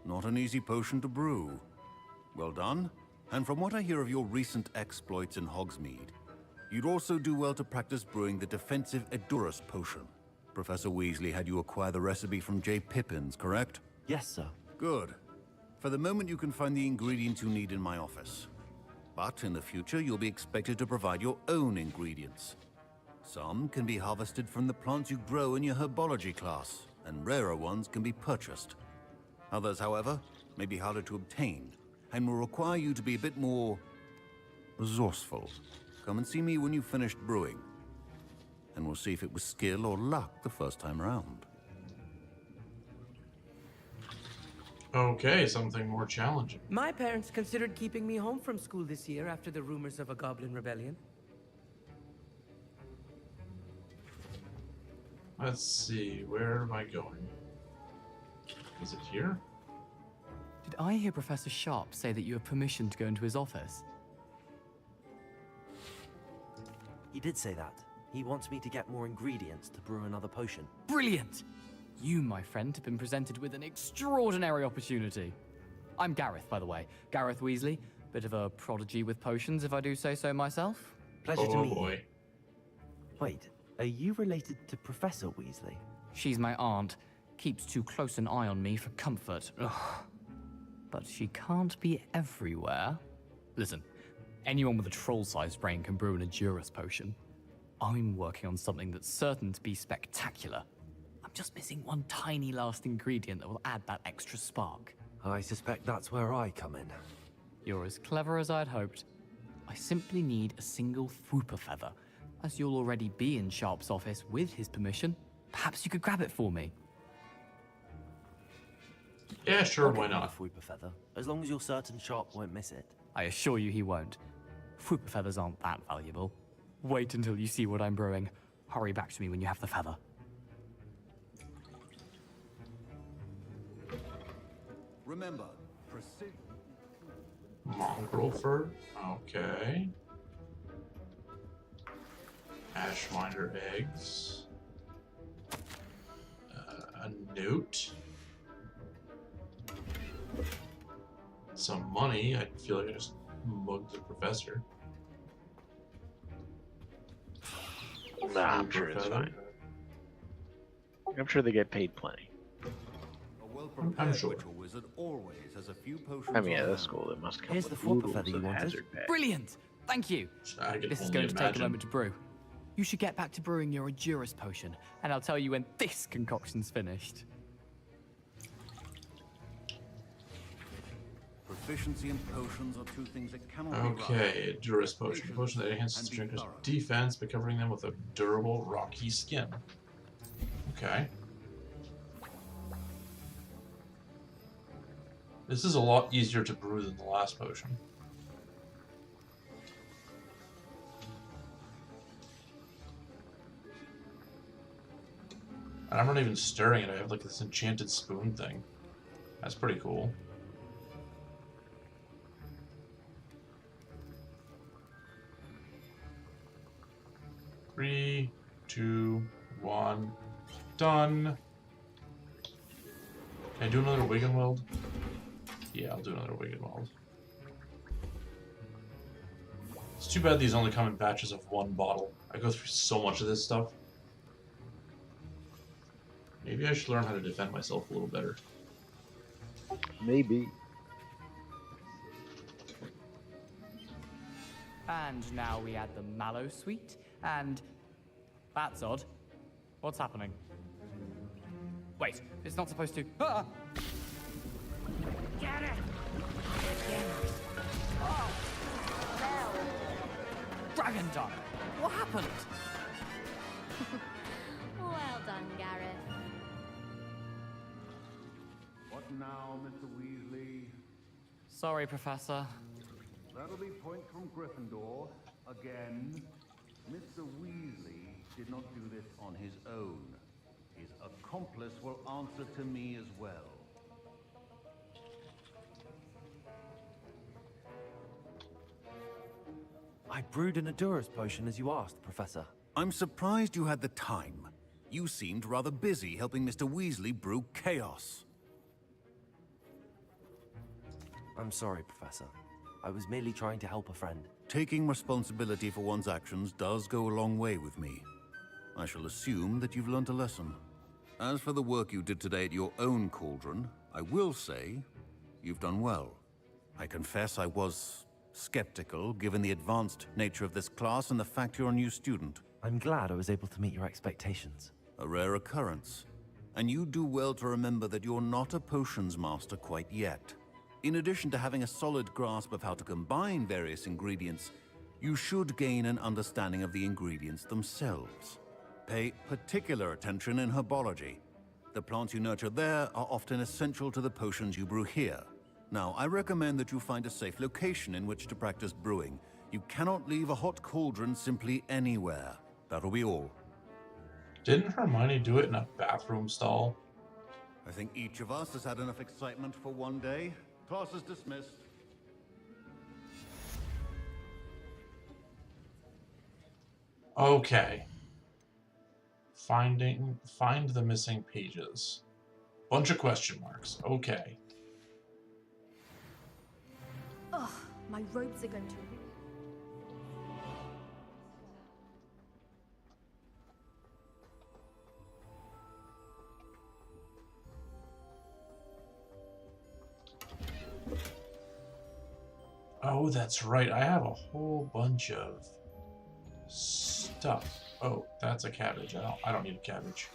[SPEAKER 10] Not an easy potion to brew. Well done. And from what I hear of your recent exploits in Hogsmeade, you'd also do well to practice brewing the defensive Edurus potion. Professor Weasley had you acquire the recipe from J. Pippin's, correct?
[SPEAKER 3] Yes, sir.
[SPEAKER 10] Good. For the moment, you can find the ingredients you need in my office. But in the future, you'll be expected to provide your own ingredients. Some can be harvested from the plants you grow in your herbology class, and rarer ones can be purchased. Others, however, may be harder to obtain, and will require you to be a bit more resourceful. Come and see me when you've finished brewing, and we'll see if it was skill or luck the first time around.
[SPEAKER 1] Okay, something more challenging.
[SPEAKER 8] My parents considered keeping me home from school this year after the rumors of a goblin rebellion.
[SPEAKER 1] Let's see, where am I going? Is it here?
[SPEAKER 22] Did I hear Professor Sharp say that you have permission to go into his office?
[SPEAKER 3] He did say that. He wants me to get more ingredients to brew another potion.
[SPEAKER 22] Brilliant! You, my friend, have been presented with an extraordinary opportunity. I'm Gareth, by the way. Gareth Weasley. Bit of a prodigy with potions, if I do say so myself.
[SPEAKER 3] Pleasure to meet
[SPEAKER 1] boy.
[SPEAKER 3] you. Wait, are you related to Professor Weasley?
[SPEAKER 22] She's my aunt. Keeps too close an eye on me for comfort. Ugh. But she can't be everywhere. Listen, anyone with a troll-sized brain can brew an Edurus potion. I'm working on something that's certain to be spectacular. I'm just missing one tiny last ingredient that will add that extra spark.
[SPEAKER 3] I suspect that's where I come in.
[SPEAKER 22] You're as clever as I'd hoped. I simply need a single Fwooper feather. As you'll already be in Sharp's office with his permission, perhaps you could grab it for me.
[SPEAKER 1] Yeah, sure,
[SPEAKER 3] I'll
[SPEAKER 1] why
[SPEAKER 3] get you
[SPEAKER 1] not?
[SPEAKER 3] a Fwooper feather, as long as you're certain Sharp won't miss it.
[SPEAKER 22] I assure you he won't. Fwooper feathers aren't that valuable. Wait until you see what I'm brewing. Hurry back to me when you have the feather.
[SPEAKER 10] Remember, precision.
[SPEAKER 1] Mongrel fur? Okay. Ashwinder eggs. A newt. Some money. I feel like I just mugged the professor.
[SPEAKER 2] Nah, I'm sure it's fine. I'm sure they get paid plenty.
[SPEAKER 1] I'm sure.
[SPEAKER 10] Wizard always has a few potions.
[SPEAKER 2] I mean, at this school, it must come
[SPEAKER 22] Here's
[SPEAKER 2] with
[SPEAKER 22] the Fwooper
[SPEAKER 2] oodles
[SPEAKER 22] feather you
[SPEAKER 2] of
[SPEAKER 22] wanted.
[SPEAKER 2] hazard pay.
[SPEAKER 22] Brilliant! Thank you.
[SPEAKER 1] I can
[SPEAKER 22] This is
[SPEAKER 1] only
[SPEAKER 22] going to take a
[SPEAKER 1] imagine.
[SPEAKER 22] moment to brew. You should get back to brewing your Edurus potion, and I'll tell you when this concoction's finished.
[SPEAKER 10] Proficiency in potions are two things that cannot be
[SPEAKER 1] Okay, Edurus potion. A potion that enhances the drinker's defense by covering them with a durable, rocky skin. Okay. This is a lot easier to brew than the last potion. And I'm not even stirring it. I have like this enchanted spoon thing. That's pretty cool. Three, 2, 1, done. Can I do another Wiggenweld? Yeah, I'll do another Wiggenweld. It's too bad these only come in batches of one bottle. I go through so much of this stuff. Maybe I should learn how to defend myself a little better.
[SPEAKER 2] Maybe.
[SPEAKER 22] And now we add the mallow sweet, and that's odd. What's happening? Wait, it's not supposed to. Ah!
[SPEAKER 7] Get it!
[SPEAKER 22] Dragon Dung! What happened?
[SPEAKER 13] Well done, Gareth.
[SPEAKER 10] What now, Mr. Weasley?
[SPEAKER 22] Sorry, Professor.
[SPEAKER 10] That'll be point from Gryffindor. Again, Mr. Weasley did not do this on his own. His accomplice will answer to me as well.
[SPEAKER 3] I I brewed an Adurus potion as you asked, Professor.
[SPEAKER 10] I'm surprised you had the time. You seemed rather busy helping Mr. Weasley brew chaos.
[SPEAKER 3] I'm sorry, Professor. I was merely trying to help a friend.
[SPEAKER 10] Taking responsibility for one's actions does go a long way with me. I shall assume that you've learnt a lesson. As for the work you did today at your own cauldron, I will say you've done well. I confess I was skeptical, given the advanced nature of this class and the fact you're a new student.
[SPEAKER 3] I'm glad I was able to meet your expectations.
[SPEAKER 10] A rare occurrence. And you do well to remember that you're not a potions master quite yet. In addition to having a solid grasp of how to combine various ingredients, you should gain an understanding of the ingredients themselves. Pay particular attention in herbology. The plants you nurture there are often essential to the potions you brew here. Now, I recommend that you find a safe location in which to practice brewing. You cannot leave a hot cauldron simply anywhere. That'll be all.
[SPEAKER 1] Didn't Hermione do it in a bathroom stall?
[SPEAKER 10] I think each of us has had enough excitement for one day. Class is dismissed.
[SPEAKER 1] Okay. Find the missing pages. Bunch of question marks. Okay.
[SPEAKER 18] Ugh, my robes are going to...
[SPEAKER 1] Oh, that's right. I have a whole bunch of stuff. Oh, that's a cabbage. I don't need a cabbage.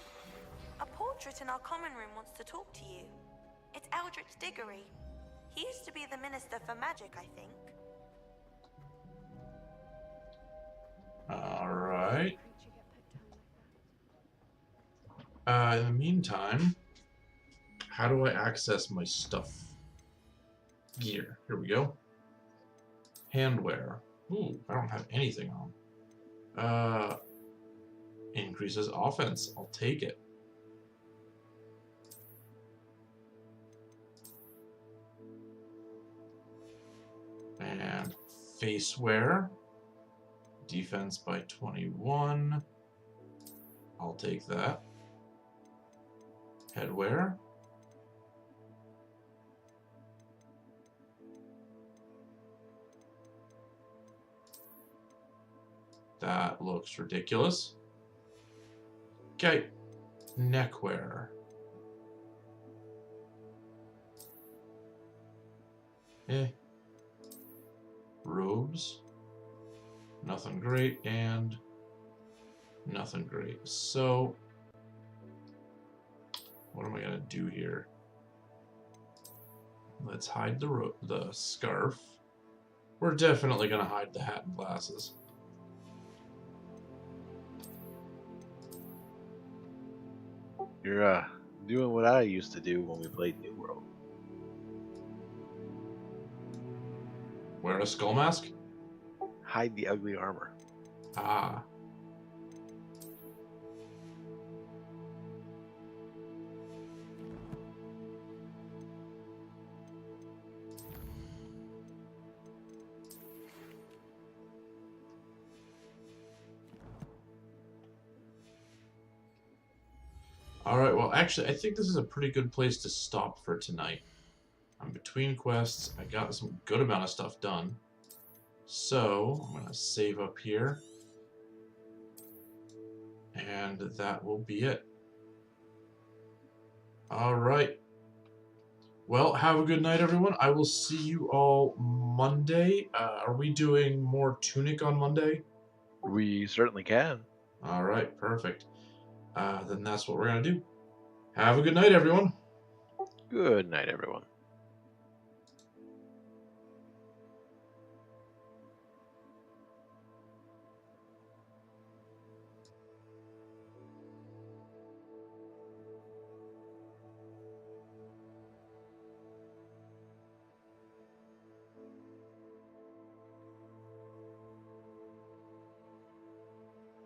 [SPEAKER 12] A portrait in our common room wants to talk to you. It's Eldritch Diggory. He used to be the Minister for Magic, I think.
[SPEAKER 1] Alright. In the meantime, how do I access my stuff? Gear. Here we go. Handwear. Ooh, I don't have anything on. Increases offense. I'll take it. And face wear. Defense by 21. I'll take that. Headwear. That looks ridiculous. Okay. Neckwear. Robes. Nothing great, and nothing great. So, what am I gonna do here? Let's hide the scarf. We're definitely gonna hide the hat and glasses.
[SPEAKER 2] You're doing what I used to do when we played New World.
[SPEAKER 1] Wear a skull mask?
[SPEAKER 2] Hide the ugly armor.
[SPEAKER 1] Ah. Alright, well, actually, I think this is a pretty good place to stop for tonight. I'm between quests. I got some good amount of stuff done. So, I'm going to save up here. And that will be it. Alright. Well, have a good night, everyone. I will see you all Monday. Are we doing more Tunic on Monday?
[SPEAKER 2] We certainly can.
[SPEAKER 1] Alright, perfect. Then that's what we're going to do. Have a good night, everyone.
[SPEAKER 2] Good night, everyone.